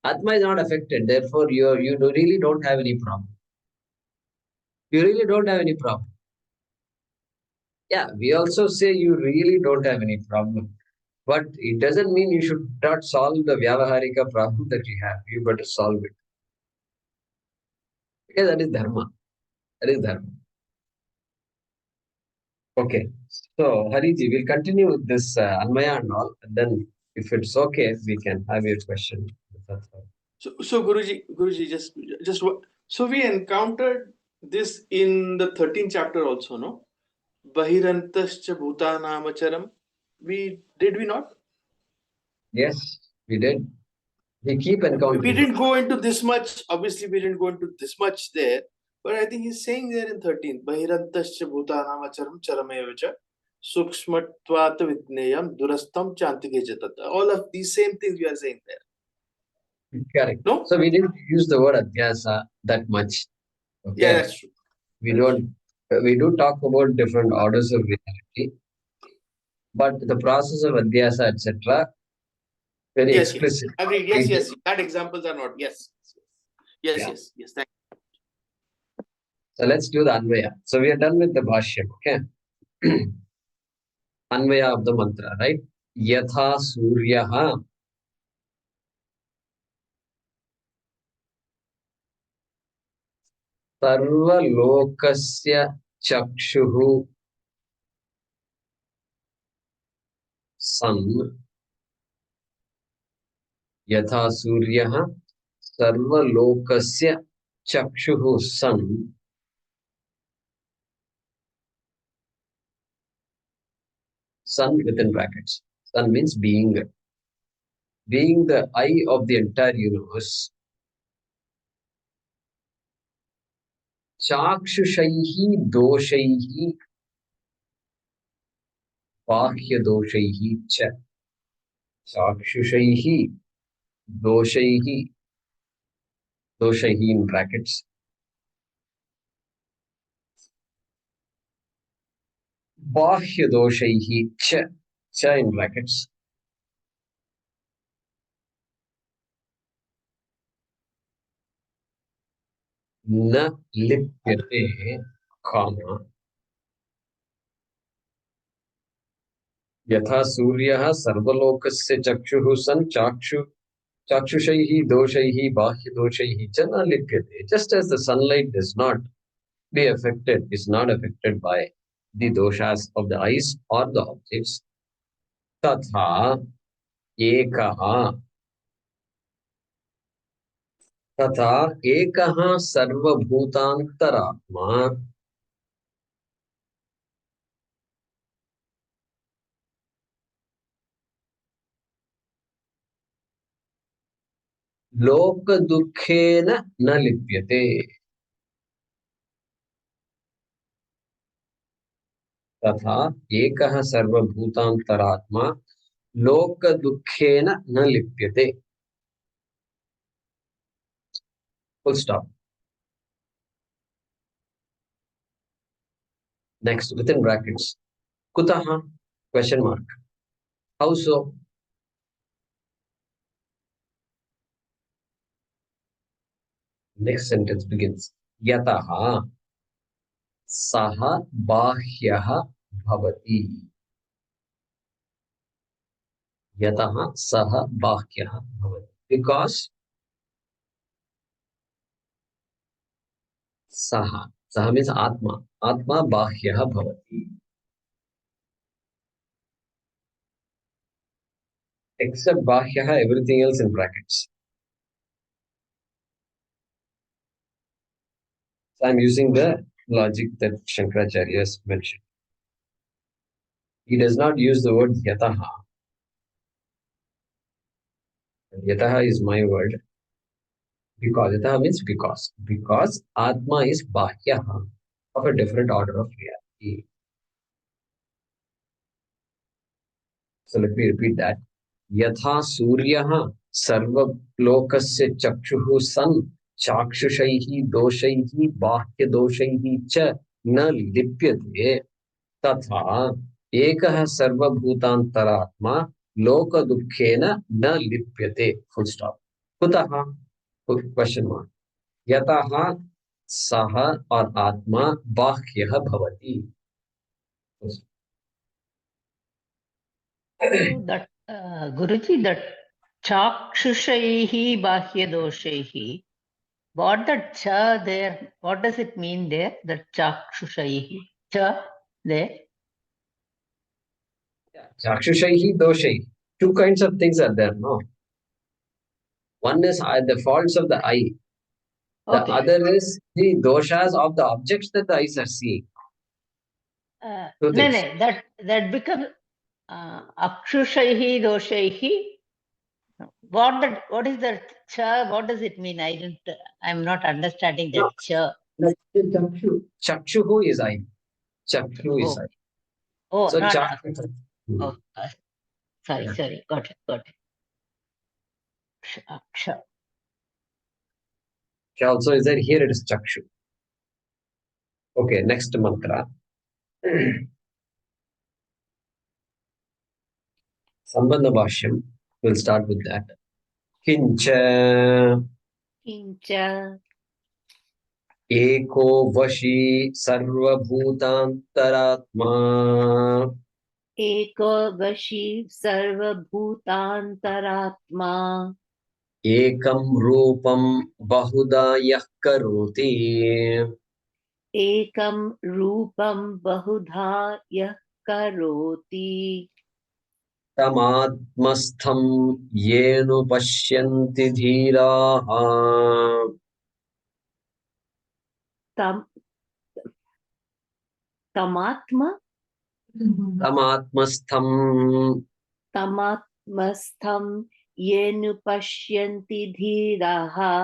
Atma is not affected, therefore you really don't have any problem. You really don't have any problem. Yeah, we also say you really don't have any problem. But it doesn't mean you should not solve the Vyavaharika problem that you have. You better solve it. Because that is Dharma. That is Dharma. Okay. So, Hariji, we'll continue with this Anmaya and all. And then, if it's okay, we can have your question. That's all. So Guruji, just what? So we encountered this in the 13th chapter also, no? Bahirantascha bhutanamacharam. Did we not? Yes, we did. We keep We encountering. didn't go into this much. Obviously, we didn't go into this much there. But I think he's saying there in 13th, Bahirantascha bhutanamacharam charamevacha sukshmatvat vidneyam durastam chantike jatata. All of these same things we are saying there. Correct. No? So we didn't use the word Adhyasa that much. Okay. Yeah, that's true. We don't. We do talk about different orders of reality, but the process of Adhyasa, etc., very Yes, explicit. yes. Agreed. Yes. That examples are not. Yes. Yeah. Yes. Thank So let's do the Anvaya. So we are done with the Bhaashyam, okay? Anvaya of the mantra, right? Yatha Suryaha Sarva Lokasya Chakshuhu San Yatha Suryaha Sarva Lokasya Chakshuhu San Sun within brackets. Sun means being. Being the eye of the entire universe. Chakshushahi doshaihi bahya doshaihi cha. Chakshushahi doshaihi in brackets. Bahya doshaihi cha in brackets. Na lipyate, comma. Yatha Suryaha Sarvalokasya Chakshuhu San Chakshushahi Doshaihi Bahya Doshaihi cha na lipyate. Just as the sunlight does not is not affected by the doshas of the eyes or the objects. Tatha ekaha sarvabhutantaratma lokadukkhena na lipyate. तथा एकः सर्वभूतान्तरात्मा लोकदुःखेन न लिप्यते. Full stop. Next, within brackets. Kutaha? Question mark. How so? Next sentence begins. Yataha saha bahyah bhavati. Yataha saha bahyah bhavati. Because Saha. Saha means Atma. Atma Bhahyah Bhavati. Except Bhahyah, everything else in brackets. So I'm using the logic that Shankaracharya has mentioned. He does not use the word Yataha. Yataha is my word. Because Yataha means because. Because Atma is Bhahyah, of a different order of reality. So let me repeat that. Yatha Suryaha Sarvalokasya Chakshuhu San Chakshushahi Doshaihi Bahya Doshaihi Cha Na Lipyate Tatha Ekah Sarvabhutantaratma Loka Dukkhena Na Lipyate. Full stop. Kutaha? Question mark. Yataha Saha or Atma Bahyah Bhavati. So that Guruji, that Chakshushahi Bahyadoshahi, what that cha there, what does it mean there? That Chakshushahi cha there? Chakshushahi Doshaihi. Two kinds of things are there, no? One is the faults of the eye. The Okay. other is the doshas of the objects that the eyes are seeing. Two No, things. no, that becomes Akshushahi Doshaihi. What is that cha? What does it mean? I'm not understanding that No, cha. like the chakshu. Chakshuhu is eye. Chakshu is Oh, eye. oh, So not. chakshu. Oh, sorry, Yeah. sorry. Got it. Aksha. Also is there, here it is chakshu. Okay, next mantra. Sambandha Bhaashyam. We'll start with that. Kincha Kincha eko vashi sarvabhutantaratma eko vashi sarvabhutantaratma ekam rupam bahuda yah karoti ekam rupam bahudha yah karoti तमात्मस्थं येनु पश्यन्ति धीराः tam tamatma तमात्मस्थं tamatmastham yenu pashyanti dhiraha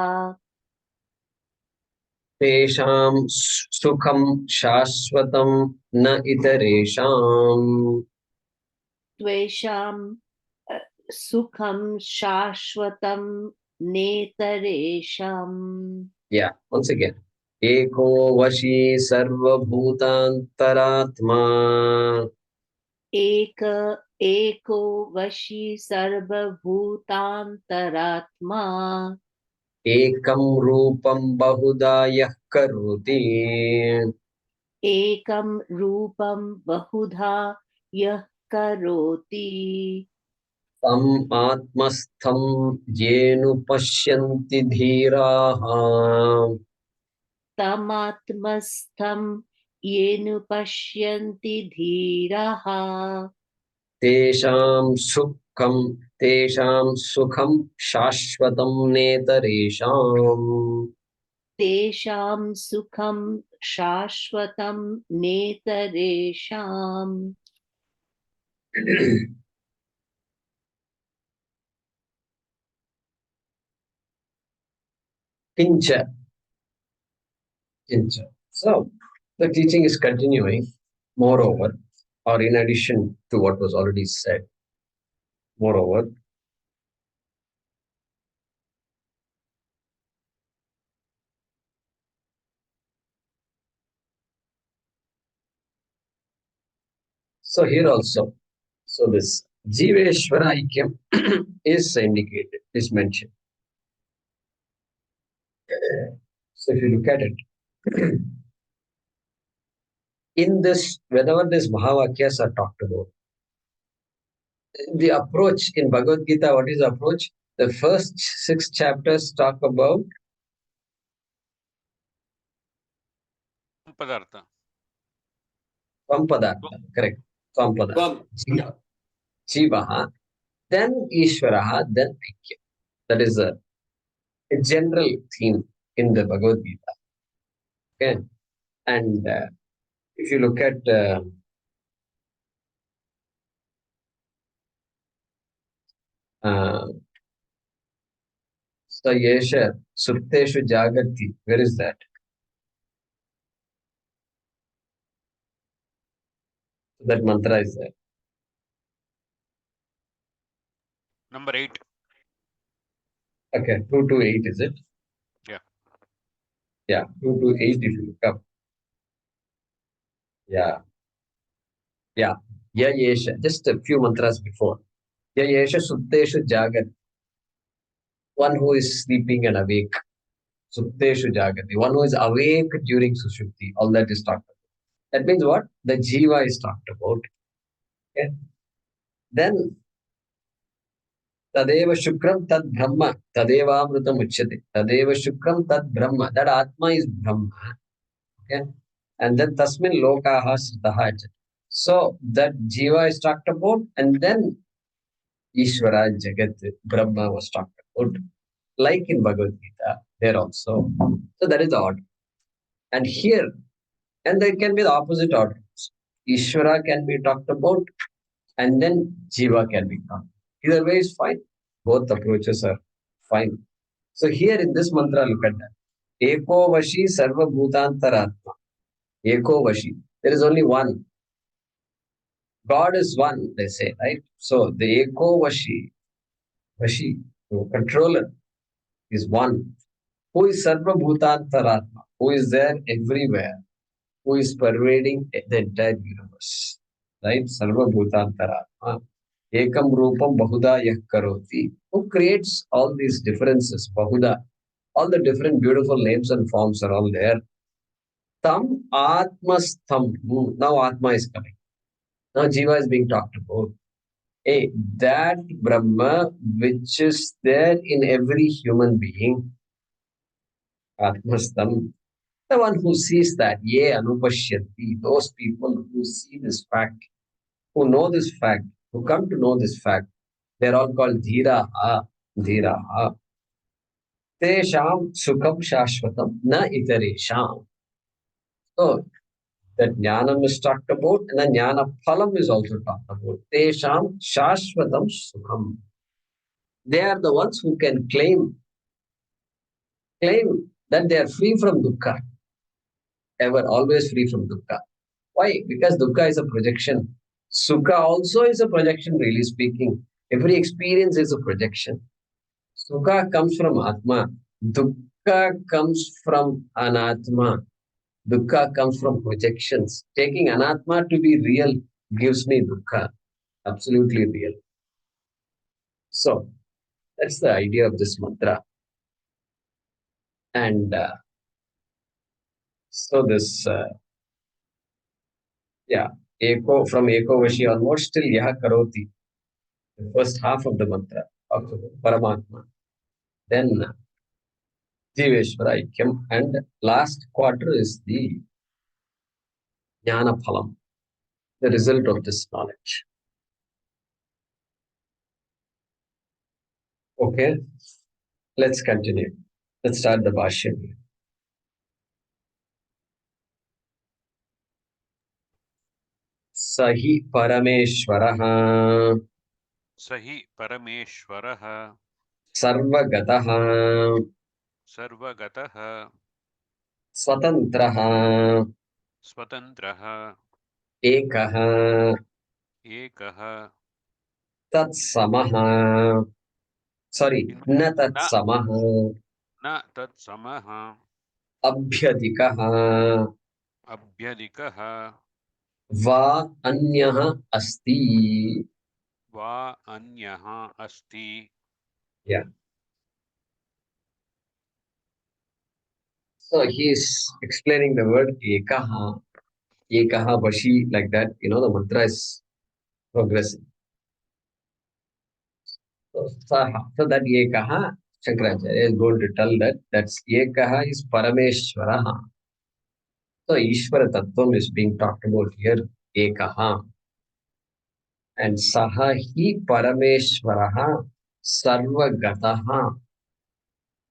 तेषां सुखं शाश्वतं न इतरेषाम्. त्वेषां sukham shashvatam netaresham Yeah, once again. एको वशी सर्वभूतान्तरात्मा eko vashi sarvabhutantaratma एकं रूपं बहुधा यः करोति ekam rupam bahudha yah karoti तम् आत्मस्थं येनु पश्यन्ति धीराः tamatmastham yenu pashyanti dhiraha तेषां सुखं शाश्वतं नेतरेषाम्. tesham sukham shashvatam netaresham Kincha. Kincha. So the teaching is continuing. Moreover, or in addition to what was already said, moreover, so here also, so this Jiveshwara Aikyam is indicated, is mentioned. So if you look at it, in this, whenever these Mahavakyas are talked about, the approach in Bhagavad Gita, what is the approach? The first 6 chapters talk about Padartha. Padartha, correct. Padartha. Tvam. Jiva. Jivaha, then Ishvaraha, then Aikya. That is a general theme in the Bhagavad Gita. Okay. And if you look at Sayesha Supteshu Jagati, where is that? That mantra is there. Number 8. Okay, 228 is it? Yeah. Yeah, 228 if you look up. Yeah. Yeah. Ya Yesha, just a few mantras before. Ya Yesha Supteshu Jagat, one who is sleeping and awake. Supteshu Jagati, one who is awake during Sushupti. All that is talked about. That means what? The Jiva is talked about. Okay. Then Tadeva Shukram Tad Brahma, Tadeva Amrutam Uchyate. Tadeva Shukram Tad Brahma. That Atma is Brahma. Okay. And then Tasmin Lokaha Sritaha, etc. So that Jiva is talked about, and then Ishvara Jagat Brahma was talked about. Like in Bhagavad Gita, there also. So that is the order. And here, and there can be the opposite order. Ishvara can be talked about, and then Jiva can be talked. Either way is fine. Both approaches are fine. So here in this mantra, look at that. Eko Vashi Sarva Bhutantaratma. Eko Vashi. There is only one. God is one, they say, right? So the Eko Vashi, the controller, is one. Who is Sarva Bhutantaratma? Who is there everywhere? Who is pervading the entire universe? Right? Sarva Bhutantaratma. Ekam Rupam Bahuda Yah Karoti. Who creates all these differences? Bahuda. All the different beautiful names and forms are all there. Tam Atmastham. Now Atma is coming. Now Jiva is being talked about. Hey, that Brahma which is there in every human being, Atmastham, the one who sees that, ye anupashyanti, those people who see this fact, who know this fact, who come to know this fact, they're all called dhiraha, dhiraha. Tesham sukham shashvatam na itaresham. So, that jnanam is talked about, and the jnana phalam is also talked about. Tesham shashvatam sukham. They are the ones who can claim that they are free from dukkha, ever, always free from dukkha. Why? Because dukkha is a projection. Sukha also is a projection, really speaking. Every experience is a projection. Sukha comes from Atma. Dukkha comes from Anatma. Dukkha comes from projections. Taking Anatma to be real gives me dukkha. Absolutely real. So, that's the idea of this mantra. And so this, Eko, from Eko Vashi onwards till Yaha Karoti, the first half of the mantra of Paramatma. Then Jiveshwara Aikyam, and last quarter is the Jnana Phalam, the result of this knowledge. Okay, let's continue. Let's start the Bhaashyam. Sahi Parameshwaraha Sahi Parameshwaraha Sarvagataha Sarvagataha Swatantraha Swatantraha Ekaha Ekaha. Tatsamaha. Sorry, na Na tatsamaha. Na Tat Samaha Abhyadikaha Abhyadikaha Va Anyaha Asti. Va Anyaha Asti. Yeah. So he is explaining the word Ekaha. Ekaha Vashi, like that. The mantra is progressing. So that Ekaha, Shankaracharya is going to tell that that's Ekaha is Parameshwaraha. So Ishvara Tattvam is being talked about here, Ekaha. And Saha hi Parameshwaraha Sarvagataha.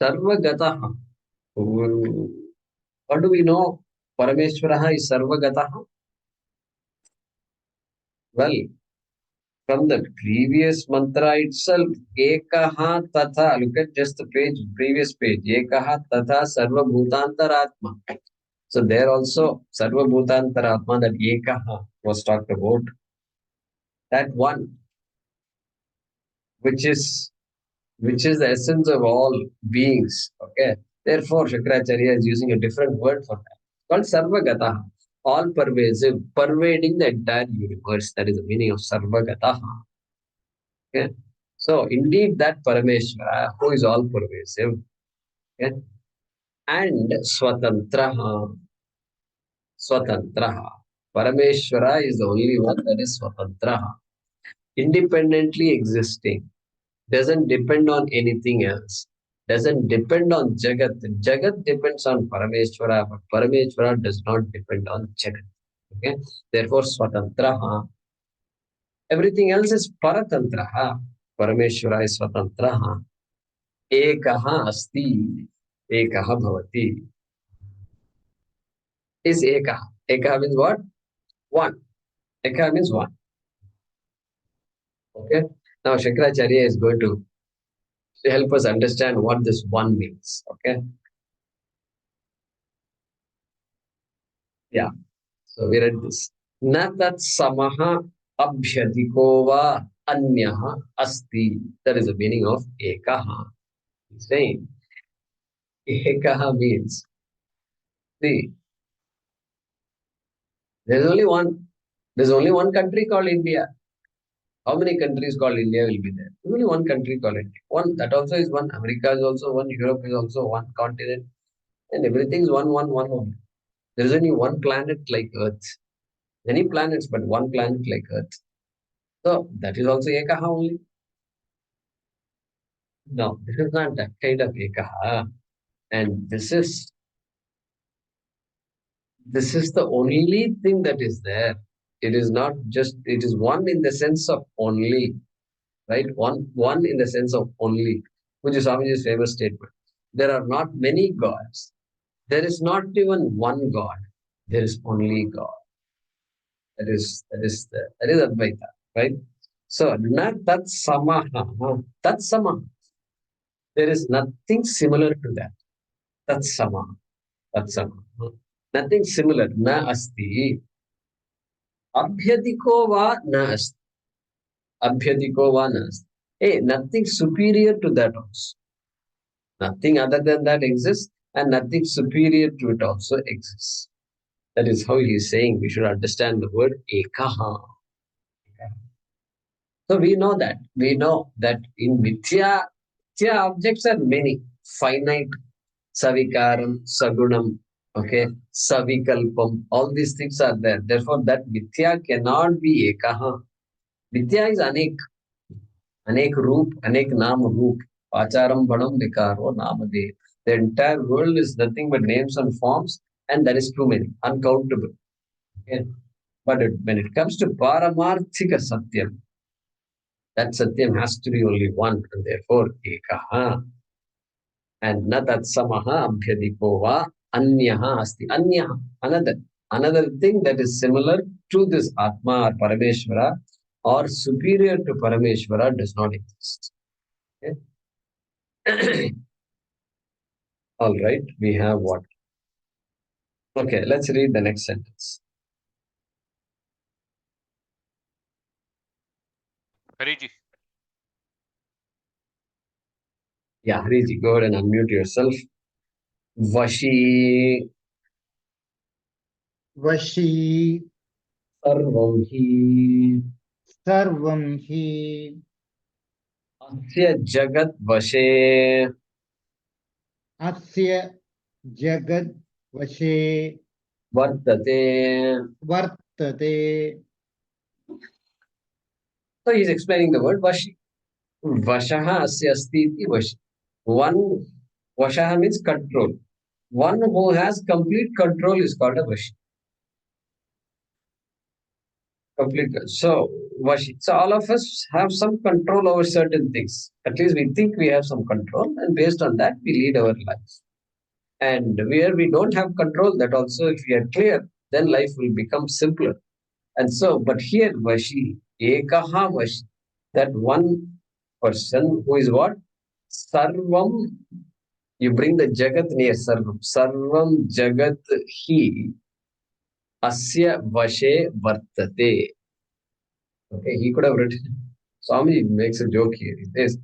Sarvagataha. What do we know? Parameshwaraha is Sarvagataha. Well, from the previous mantra itself, Ekaha Tatha. Look at just the previous page. Ekaha Tatha Sarva Bhutantaratma. So there also Sarva Bhutantaratma, that Ekaha was talked about. That one, which is the essence of all beings. Okay. Therefore, Shankaracharya is using a different word for that. It's called Sarvagataha, all pervasive, pervading the entire universe. That is the meaning of Sarvagataha. Okay. So indeed that Parameshwara, who is all pervasive, okay, and Swatantraha. Swatantraha. Parameshwara is the only one that is Swatantraha, independently existing, doesn't depend on anything else, doesn't depend on Jagat. Jagat depends on Parameshwara, but Parameshwara does not depend on Jagat. Okay? Therefore, Swatantraha. Everything else is Paratantraha. Parameshwara is Swatantraha. Ekaha asti. Ekaha bhavati. Is Ekaha. Ekaha means what? One. Ekaha means one. Okay? Now, Shankaracharya is going to help us understand what this one means. Okay? Yeah. So we read this. Na tat samaha abhyadiko va anyaha asti. That is the meaning of ekaha. He's saying ekaha means, see, there's only one country called India. How many countries called India will be there? Only one country called India. One, that also is one. America is also one. Europe is also one continent. And everything is one only. There is only one planet like Earth. Many planets, but one planet like Earth. So that is also ekaha only. No, this is not that kind of ekaha. And this is the only thing that is there. It is not just, it is one in the sense of only, right? One in the sense of only, which is Swamiji's famous statement. There are not many gods. There is not even one God. There is only God. That is Advaita, right? So na tat samaha. Tat samaha. There is nothing similar to that. Tat samaha. Tat samaha. Nothing similar. Na asti. Abhyadiko va na asti. Abhyadiko va na asti. Hey, nothing superior to that also. Nothing other than that exists, and nothing superior to it also exists. That is how he is saying we should understand the word ekaha. So we know that. We know that in Mithya objects are many. Finite, Savikaram, Sagunam, okay, Savikalpam, all these things are there. Therefore, that Mithya cannot be ekaha. Mithya is anek roop, anek naam roop. Pacharam Banam Vikaro Namade. The entire world is nothing but names and forms, and that is too many, uncountable. Okay? But when it comes to Paramarthika Satyam, that Satyam has to be only one, and therefore ekaha. And na tat samaha abhyadiko va anyaha asti. Anyaha, another thing that is similar to this Atma or Parameshwara or superior to Parameshwara does not exist. Okay? All right, we have what? Okay, let's read the next sentence. Hariji. Yeah, Hariji, go ahead and unmute yourself. Vashi Vashi sarvam hi sarvam hi asya jagat vashe asya jagad vashe vartate. vartate. So he's explaining the word vashi. Vashaha asya asti iti vashi. One, vashaha means control. One who has complete control is called a Vashi. So Vashi. So all of us have some control over certain things. At least we think we have some control, and based on that, we lead our lives. And where we don't have control, that also, if we are clear, then life will become simpler. And so, but here, Vashi, Ekaha Vashi, that one person who is what? Sarvam, you bring the Jagat near Sarvam. Sarvam Jagat Hi Asya Vashe Vartate. Okay, he could have written. Swami makes a joke here. He says,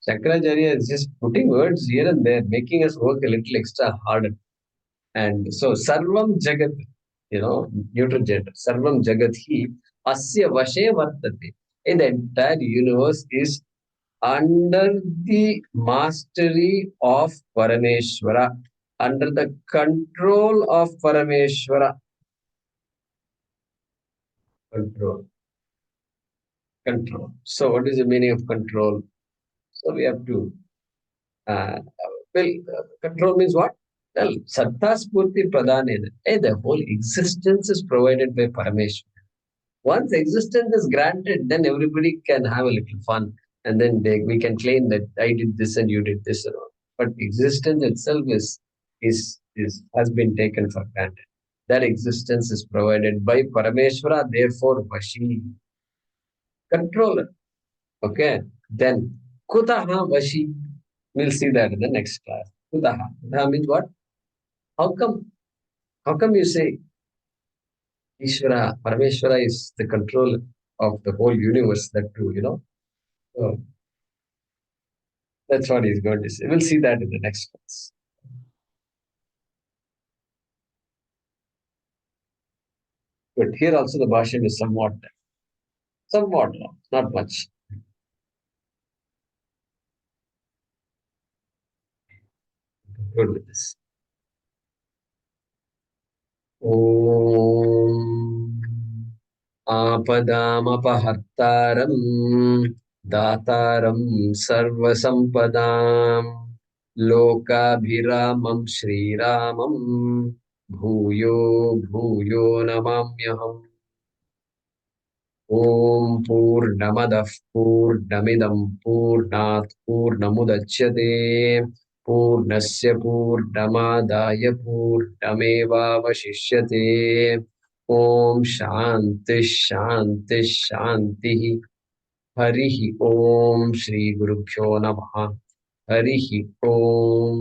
Shankaracharya is just putting words here and there, making us work a little extra harder. And so, Sarvam Jagat, neutral gender, Sarvam Jagat Hi Asya Vashe Vartate. And the entire universe is under the mastery of Parameshwara, under the control of Parameshwara. Control. So, what is the meaning of control? So, we have to, control means what? Well, Satta Spurti Pradhanena. The whole existence is provided by Parameshwara. Once existence is granted, then everybody can have a little fun. And then we can claim that I did this and you did this and all. But existence itself has been taken for granted. That existence is provided by Parameshwara, therefore Vashi. Controller. Okay. Then Kutaha Vashi. We'll see that in the next class. Kutaha. Kutaha means what? How come? How come you say Ishvara, Parameshwara is the controller of the whole universe, that too, So that's what he's going to say. We'll see that in the next class. But here also the Bhaashyam is somewhat long, not much. Good with this. Om Apadamapahartaram Dataram Sarvasampadam Lokabhiramam Shriramam Bhuyo Bhuyo Namamyaham. Om Purnamadah Purnamidam Purnat Purnamudachyate Purnasya Purnamadaya Purnameva Vashishyate. Om Shanti Shanti Shanti. Harihi Om Shri Gurubhyo Namaha. Harihi Om.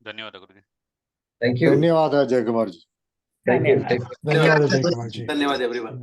ಧನ್ಯವಾದ ಗುರುಜಿ. Thank you. ಧನ್ಯವಾದ ಜಯಕುಮಾರ್ಜಿ. Thank you. Dhanyavad. Take care. ಧನ್ಯವಾದ ಜಯಕುಮಾರ್ಜಿ. Dhanyawad everyone.